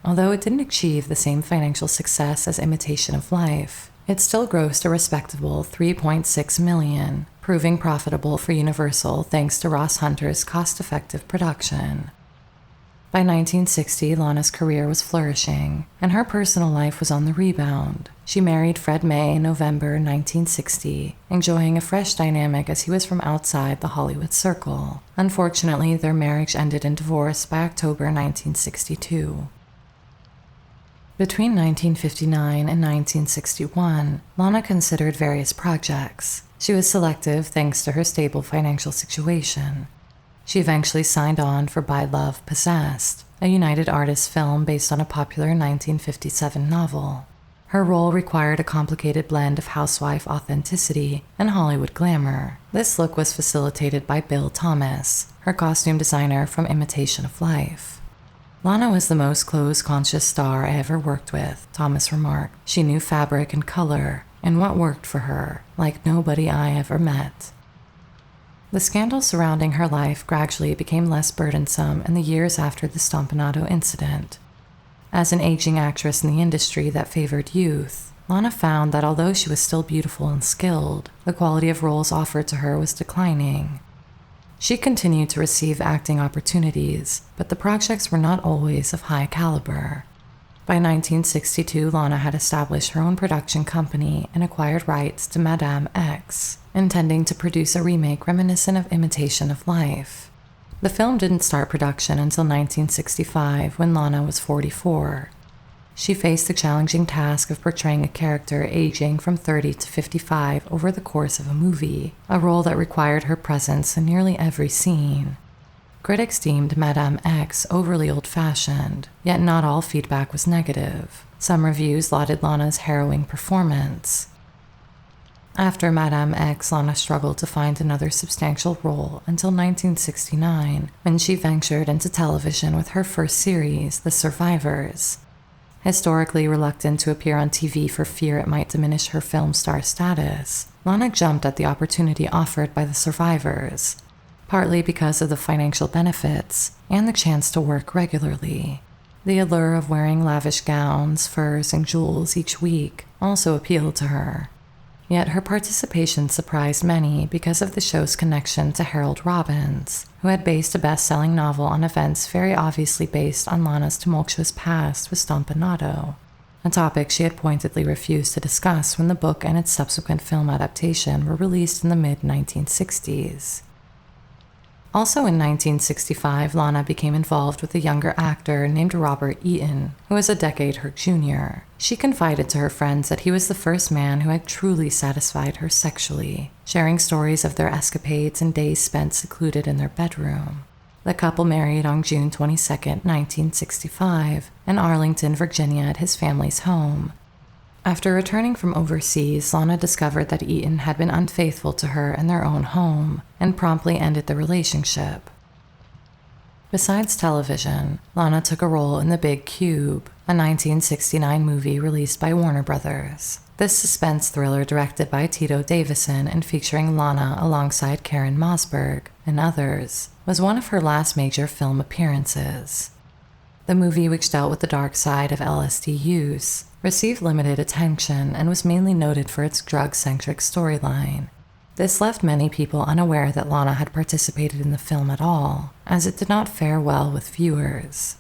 Although it didn't achieve the same financial success as Imitation of Life, it still grossed a respectable $3.6 million, proving profitable for Universal thanks to Ross Hunter's cost-effective production. By 1960, Lana's career was flourishing, and her personal life was on the rebound. She married Fred May in November 1960, enjoying a fresh dynamic as he was from outside the Hollywood circle. Unfortunately, their marriage ended in divorce by October 1962. Between 1959 and 1961, Lana considered various projects. She was selective thanks to her stable financial situation. She eventually signed on for By Love Possessed, a United Artists film based on a popular 1957 novel. Her role required a complicated blend of housewife authenticity and Hollywood glamour. This look was facilitated by Bill Thomas, her costume designer from Imitation of Life. Lana was the most clothes-conscious star I ever worked with, Thomas remarked. She knew fabric and color, and what worked for her, like nobody I ever met. The scandal surrounding her life gradually became less burdensome in the years after the Stomponato incident. As an aging actress in the industry that favored youth, Lana found that although she was still beautiful and skilled, the quality of roles offered to her was declining. She continued to receive acting opportunities, but the projects were not always of high caliber. By 1962, Lana had established her own production company and acquired rights to Madame X, intending to produce a remake reminiscent of Imitation of Life. The film didn't start production until 1965, when Lana was 44. She faced the challenging task of portraying a character aging from 30 to 55 over the course of a movie, a role that required her presence in nearly every scene. Critics deemed Madame X overly old-fashioned, yet not all feedback was negative. Some reviews lauded Lana's harrowing performance. After Madame X, Lana struggled to find another substantial role until 1969, when she ventured into television with her first series, The Survivors. Historically reluctant to appear on TV for fear it might diminish her film star status, Lana jumped at the opportunity offered by the survivors, partly because of the financial benefits and the chance to work regularly. The allure of wearing lavish gowns, furs, and jewels each week also appealed to her. Yet her participation surprised many because of the show's connection to Harold Robbins, who had based a best-selling novel on events very obviously based on Lana's tumultuous past with Stomponato, a topic she had pointedly refused to discuss when the book and its subsequent film adaptation were released in the mid-1960s. Also in 1965, Lana became involved with a younger actor named Robert Eaton, who was a decade her junior. She confided to her friends that he was the first man who had truly satisfied her sexually, sharing stories of their escapades and days spent secluded in their bedroom. The couple married on June 22, 1965, in Arlington, Virginia at his family's home. After returning from overseas, Lana discovered that Eaton had been unfaithful to her in their own home and promptly ended the relationship. Besides television, Lana took a role in The Big Cube, a 1969 movie released by Warner Brothers. This suspense thriller, directed by Tito Davison and featuring Lana alongside Karen Mosberg and others, was one of her last major film appearances. The movie, which dealt with the dark side of LSD use, received limited attention and was mainly noted for its drug-centric storyline. This left many people unaware that Lana had participated in the film at all, as it did not fare well with viewers.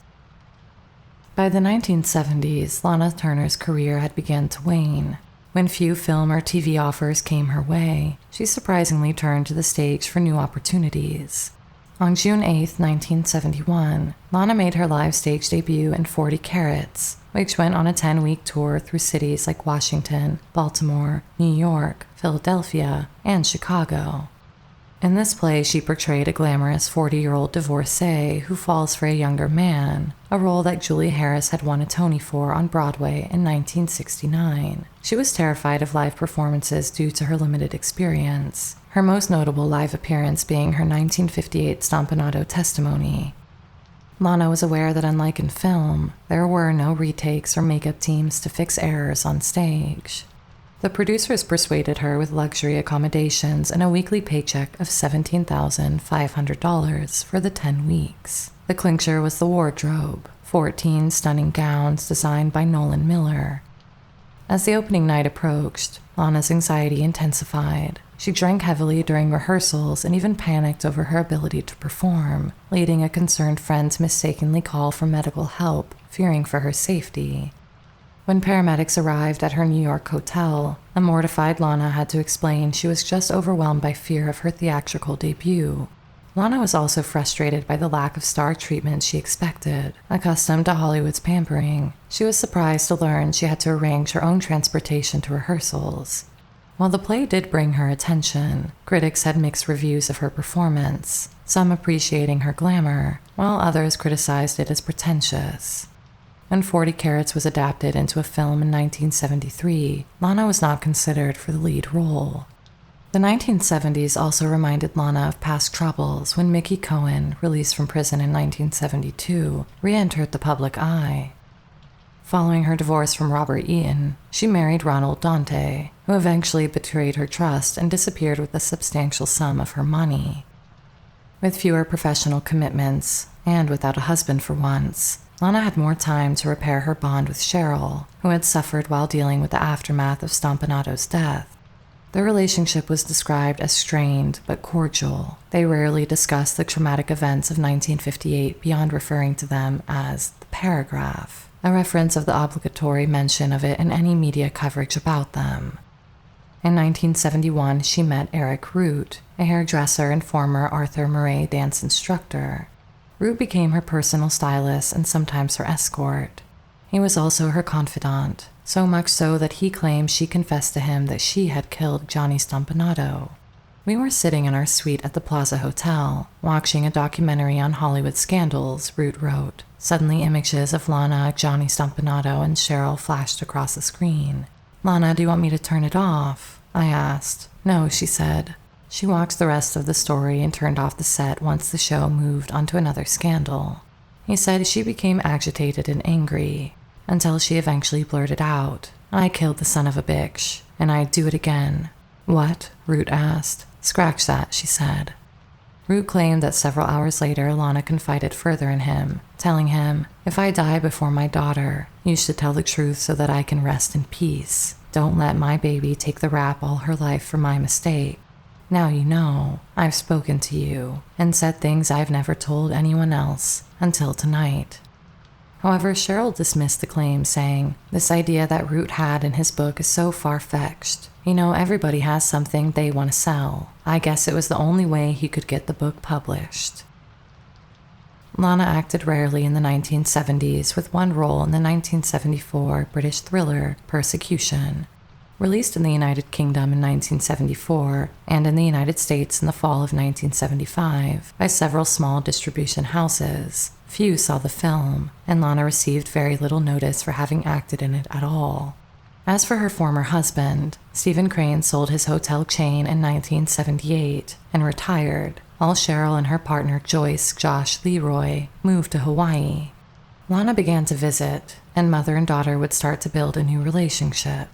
By the 1970s, Lana Turner's career had begun to wane. When few film or TV offers came her way, she surprisingly turned to the stage for new opportunities. On June 8, 1971, Lana made her live stage debut in 40 Carats, which went on a 10-week tour through cities like Washington, Baltimore, New York, Philadelphia, and Chicago. In this play, she portrayed a glamorous 40-year-old divorcee who falls for a younger man, a role that Julie Harris had won a Tony for on Broadway in 1969. She was terrified of live performances due to her limited experience, her most notable live appearance being her 1958 Stomponato testimony. Lana was aware that unlike in film, there were no retakes or makeup teams to fix errors on stage. The producers persuaded her with luxury accommodations and a weekly paycheck of $17,500 for the 10 weeks. The clincher was the wardrobe, 14 stunning gowns designed by Nolan Miller. As the opening night approached, Lana's anxiety intensified. She drank heavily during rehearsals and even panicked over her ability to perform, leading a concerned friend to mistakenly call for medical help, fearing for her safety. When paramedics arrived at her New York hotel, a mortified Lana had to explain she was just overwhelmed by fear of her theatrical debut. Lana was also frustrated by the lack of star treatment she expected. Accustomed to Hollywood's pampering, she was surprised to learn she had to arrange her own transportation to rehearsals. While the play did bring her attention, critics had mixed reviews of her performance, some appreciating her glamour, while others criticized it as pretentious. When 40 Carats was adapted into a film in 1973, Lana was not considered for the lead role. The 1970s also reminded Lana of past troubles when Mickey Cohen, released from prison in 1972, re-entered the public eye. Following her divorce from Robert Eaton, she married Ronald Dante, who eventually betrayed her trust and disappeared with a substantial sum of her money. With fewer professional commitments, and without a husband for once, Lana had more time to repair her bond with Cheryl, who had suffered while dealing with the aftermath of Stomponato's death. Their relationship was described as strained but cordial. They rarely discussed the traumatic events of 1958 beyond referring to them as the paragraph, a reference of the obligatory mention of it in any media coverage about them. In 1971, she met Eric Root, a hairdresser and former Arthur Murray dance instructor. Root became her personal stylist and sometimes her escort. He was also her confidant, so much so that he claimed she confessed to him that she had killed Johnny Stomponato. We were sitting in our suite at the Plaza Hotel, watching a documentary on Hollywood scandals, Root wrote. Suddenly images of Lana, Johnny Stomponato, and Cheryl flashed across the screen. "Lana, do you want me to turn it off?" I asked. "No," she said. She watched the rest of the story and turned off the set once the show moved onto another scandal. He said she became agitated and angry. until she eventually blurted out, "I killed the son of a bitch, and I'd do it again." "What?" Root asked. "Scratch that," she said. Root claimed that several hours later, Lana confided further in him, telling him, "If I die before my daughter, you should tell the truth so that I can rest in peace. Don't let my baby take the rap all her life for my mistake. Now you know, I've spoken to you and said things I've never told anyone else until tonight." However, Cheryl dismissed the claim, saying, "This idea that Root had in his book is so far-fetched. You know, everybody has something they want to sell. I guess it was the only way he could get the book published." Lana acted rarely in the 1970s, with one role in the 1974 British thriller Persecution. Released in the United Kingdom in 1974 and in the United States in the fall of 1975 by several small distribution houses, few saw the film, and Lana received very little notice for having acted in it at all. As for her former husband, Stephen Crane sold his hotel chain in 1978 and retired, while Cheryl and her partner Josh Leroy moved to Hawaii. Lana began to visit, and mother and daughter would start to build a new relationship.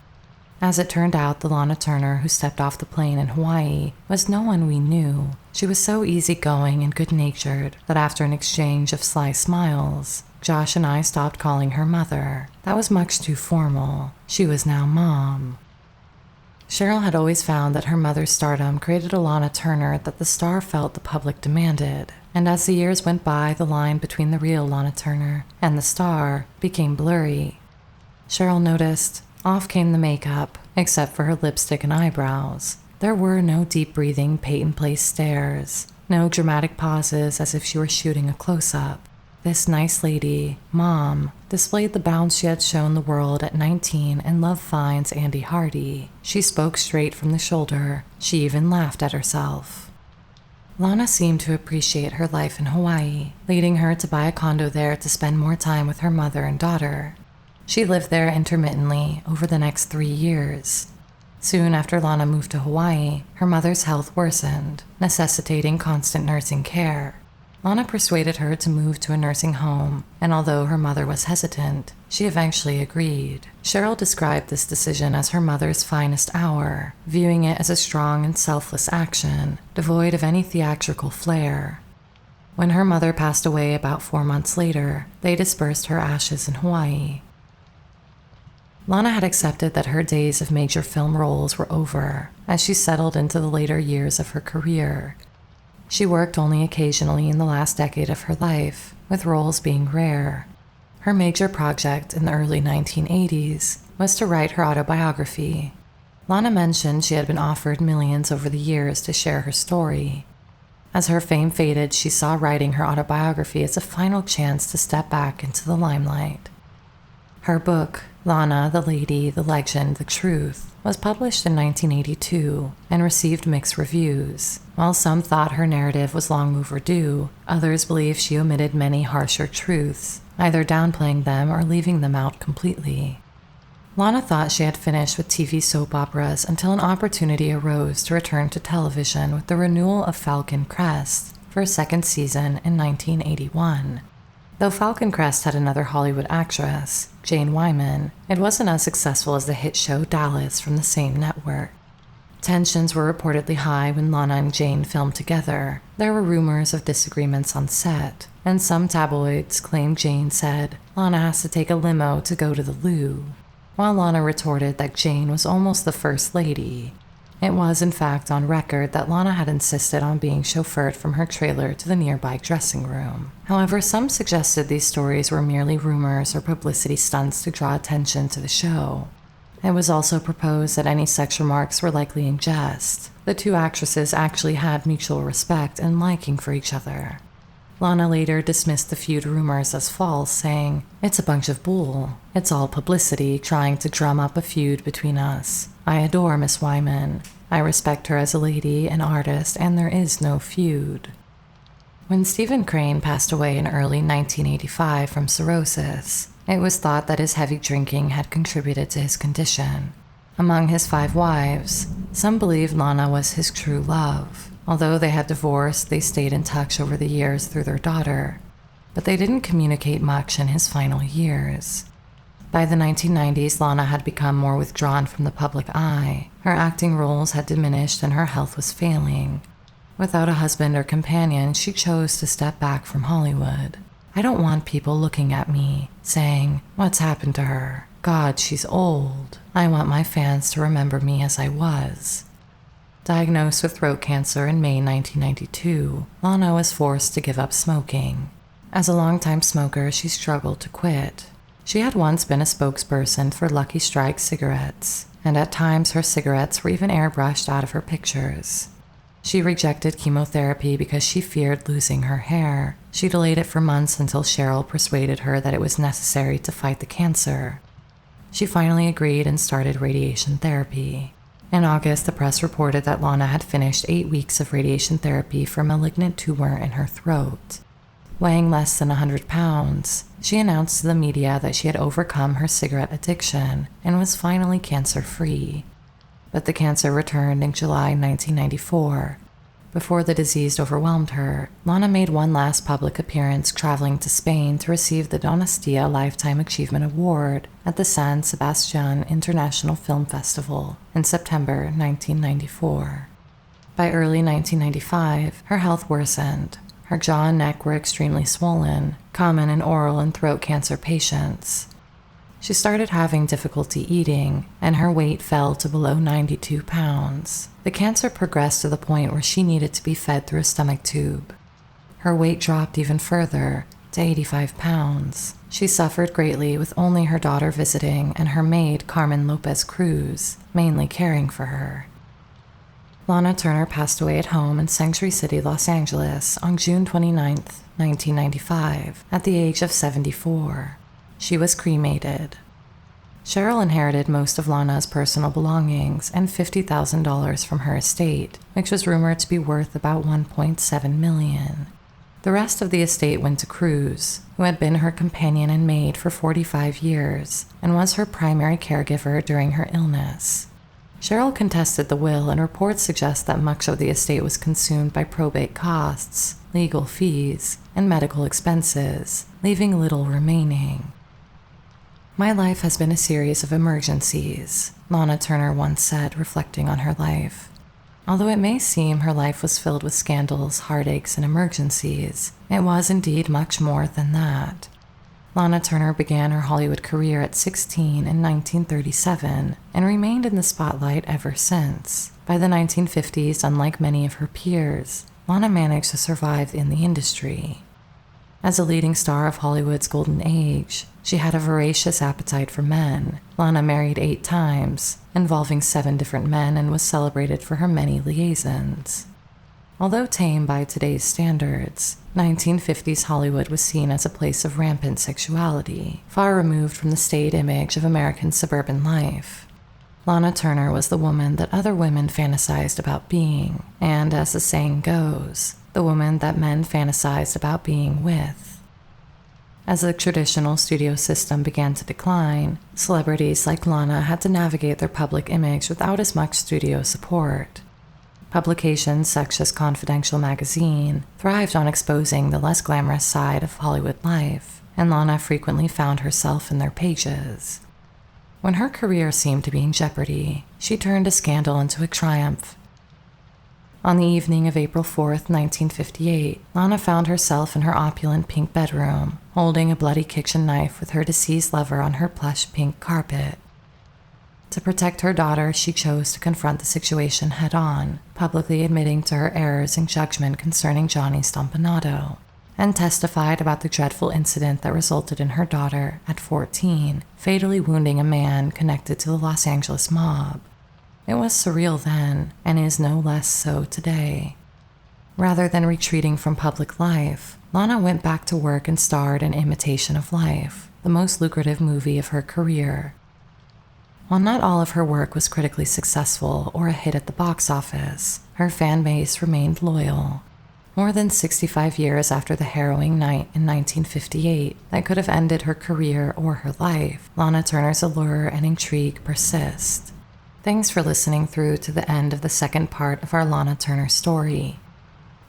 As it turned out, the Lana Turner who stepped off the plane in Hawaii was no one we knew. She was so easygoing and good-natured that after an exchange of sly smiles, Josh and I stopped calling her mother. That was much too formal. She was now Mom. Cheryl had always found that her mother's stardom created a Lana Turner that the star felt the public demanded, and as the years went by, the line between the real Lana Turner and the star became blurry. Cheryl noticed, off came the makeup, except for her lipstick and eyebrows. There were no deep-breathing, paint-in-place stares, no dramatic pauses as if she were shooting a close-up. This nice lady, Mom, displayed the bounce she had shown the world at 19 in Love Fine's Andy Hardy. She spoke straight from the shoulder. She even laughed at herself. Lana seemed to appreciate her life in Hawaii, leading her to buy a condo there to spend more time with her mother and daughter. She lived there intermittently over the next 3 years. Soon after Lana moved to Hawaii, her mother's health worsened, necessitating constant nursing care. Lana persuaded her to move to a nursing home, and although her mother was hesitant, she eventually agreed. Cheryl described this decision as her mother's finest hour, viewing it as a strong and selfless action, devoid of any theatrical flair. When her mother passed away about 4 months later, they dispersed her ashes in Hawaii. Lana had accepted that her days of major film roles were over as she settled into the later years of her career. She worked only occasionally in the last decade of her life, with roles being rare. Her major project in the early 1980s was to write her autobiography. Lana mentioned she had been offered millions over the years to share her story. As her fame faded, she saw writing her autobiography as a final chance to step back into the limelight. Her book, Lana, the Lady, the Legend, the Truth, was published in 1982 and received mixed reviews. While some thought her narrative was long overdue, others believe she omitted many harsher truths, either downplaying them or leaving them out completely. Lana thought she had finished with TV soap operas until an opportunity arose to return to television with the renewal of Falcon Crest for a second season in 1981. Though Falcon Crest had another Hollywood actress, Jane Wyman, it wasn't as successful as the hit show Dallas from the same network. Tensions were reportedly high when Lana and Jane filmed together. There were rumors of disagreements on set, and some tabloids claimed Jane said Lana has to take a limo to go to the loo, while Lana retorted that Jane was almost the first lady. It was, in fact, on record that Lana had insisted on being chauffeured from her trailer to the nearby dressing room. However, some suggested these stories were merely rumors or publicity stunts to draw attention to the show. It was also proposed that any sex remarks were likely in jest. The two actresses actually had mutual respect and liking for each other. Lana later dismissed the feud rumors as false, saying, "It's a bunch of bull. It's all publicity trying to drum up a feud between us. I adore Miss Wyman. I respect her as a lady, an artist, and there is no feud." When Stephen Crane passed away in early 1985 from cirrhosis, it was thought that his heavy drinking had contributed to his condition. Among his 5 wives, some believed Lana was his true love. Although they had divorced, they stayed in touch over the years through their daughter, but they didn't communicate much in his final years. By the 1990s, Lana had become more withdrawn from the public eye. Her acting roles had diminished and her health was failing. Without a husband or companion, she chose to step back from Hollywood. I don't want people looking at me, saying, "What's happened to her? God, she's old." I want my fans to remember me as I was. Diagnosed with throat cancer in May 1992, Lana was forced to give up smoking. As a longtime smoker, she struggled to quit. She had once been a spokesperson for Lucky Strike cigarettes, and at times her cigarettes were even airbrushed out of her pictures. She rejected chemotherapy because she feared losing her hair. She delayed it for months until Cheryl persuaded her that it was necessary to fight the cancer. She finally agreed and started radiation therapy. In August, the press reported that Lana had finished 8 weeks of radiation therapy for a malignant tumor in her throat. Weighing less than 100 pounds, she announced to the media that she had overcome her cigarette addiction and was finally cancer-free. But the cancer returned in July 1994. Before the disease overwhelmed her, Lana made one last public appearance traveling to Spain to receive the Donostia Lifetime Achievement Award at the San Sebastián International Film Festival in September 1994. By early 1995, her health worsened. Her jaw and neck were extremely swollen, common in oral and throat cancer patients. She started having difficulty eating, and her weight fell to below 92 pounds. The cancer progressed to the point where she needed to be fed through a stomach tube. Her weight dropped even further, to 85 pounds. She suffered greatly with only her daughter visiting and her maid, Carmen Lopez Cruz, mainly caring for her. Lana Turner passed away at home in Sanctuary City, Los Angeles on June 29, 1995, at the age of 74. She was cremated. Cheryl inherited most of Lana's personal belongings and $50,000 from her estate, which was rumored to be worth about $1.7 million. The rest of the estate went to Cruz, who had been her companion and maid for 45 years and was her primary caregiver during her illness. Cheryl contested the will, and reports suggest that much of the estate was consumed by probate costs, legal fees, and medical expenses, leaving little remaining. "My life has been a series of emergencies," Lana Turner once said, reflecting on her life. Although it may seem her life was filled with scandals, heartaches, and emergencies, it was indeed much more than that. Lana Turner began her Hollywood career at 16 in 1937 and remained in the spotlight ever since. By the 1950s, unlike many of her peers, Lana managed to survive in the industry. As a leading star of Hollywood's golden age, she had a voracious appetite for men. Lana married 8 times, involving 7 different men, and was celebrated for her many liaisons. Although tame by today's standards, 1950s Hollywood was seen as a place of rampant sexuality, far removed from the staid image of American suburban life. Lana Turner was the woman that other women fantasized about being, and as the saying goes, the woman that men fantasized about being with. As the traditional studio system began to decline, celebrities like Lana had to navigate their public image without as much studio support. Publications such as Confidential magazine thrived on exposing the less glamorous side of Hollywood life, and Lana frequently found herself in their pages. When her career seemed to be in jeopardy, she turned a scandal into a triumph. On the evening of April 4, 1958, Lana found herself in her opulent pink bedroom, holding a bloody kitchen knife with her deceased lover on her plush pink carpet. To protect her daughter, she chose to confront the situation head-on, publicly admitting to her errors in judgment concerning Johnny Stomponato, and testified about the dreadful incident that resulted in her daughter, at 14, fatally wounding a man connected to the Los Angeles mob. It was surreal then, and is no less so today. Rather than retreating from public life, Lana went back to work and starred in Imitation of Life, the most lucrative movie of her career. While not all of her work was critically successful or a hit at the box office, her fan base remained loyal. More than 65 years after the harrowing night in 1958 that could have ended her career or her life, Lana Turner's allure and intrigue persist. Thanks for listening through to the end of the second part of our Lana Turner story.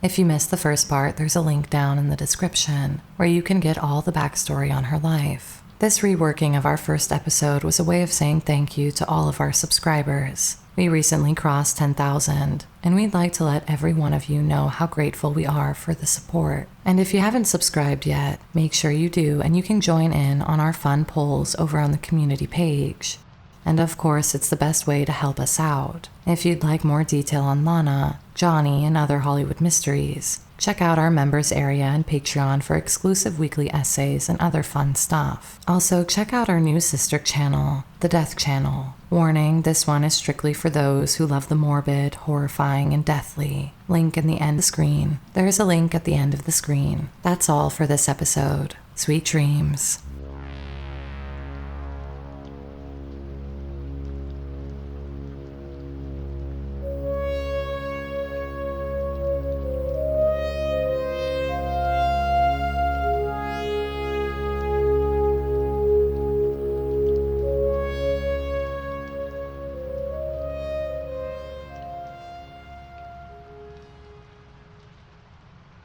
If you missed the first part, there's a link down in the description where you can get all the backstory on her life. This reworking of our first episode was a way of saying thank you to all of our subscribers. We recently crossed 10,000, and we'd like to let every one of you know how grateful we are for the support. And if you haven't subscribed yet, make sure you do, and you can join in on our fun polls over on the community page. And of course, it's the best way to help us out. If you'd like more detail on Lana, Johnny, and other Hollywood mysteries, check out our members area and Patreon for exclusive weekly essays and other fun stuff. Also, check out our new sister channel, The Death Channel. Warning, this one is strictly for those who love the morbid, horrifying, and deathly. Link in the end of the screen. There is a link at the end of the screen. That's all for this episode. Sweet dreams.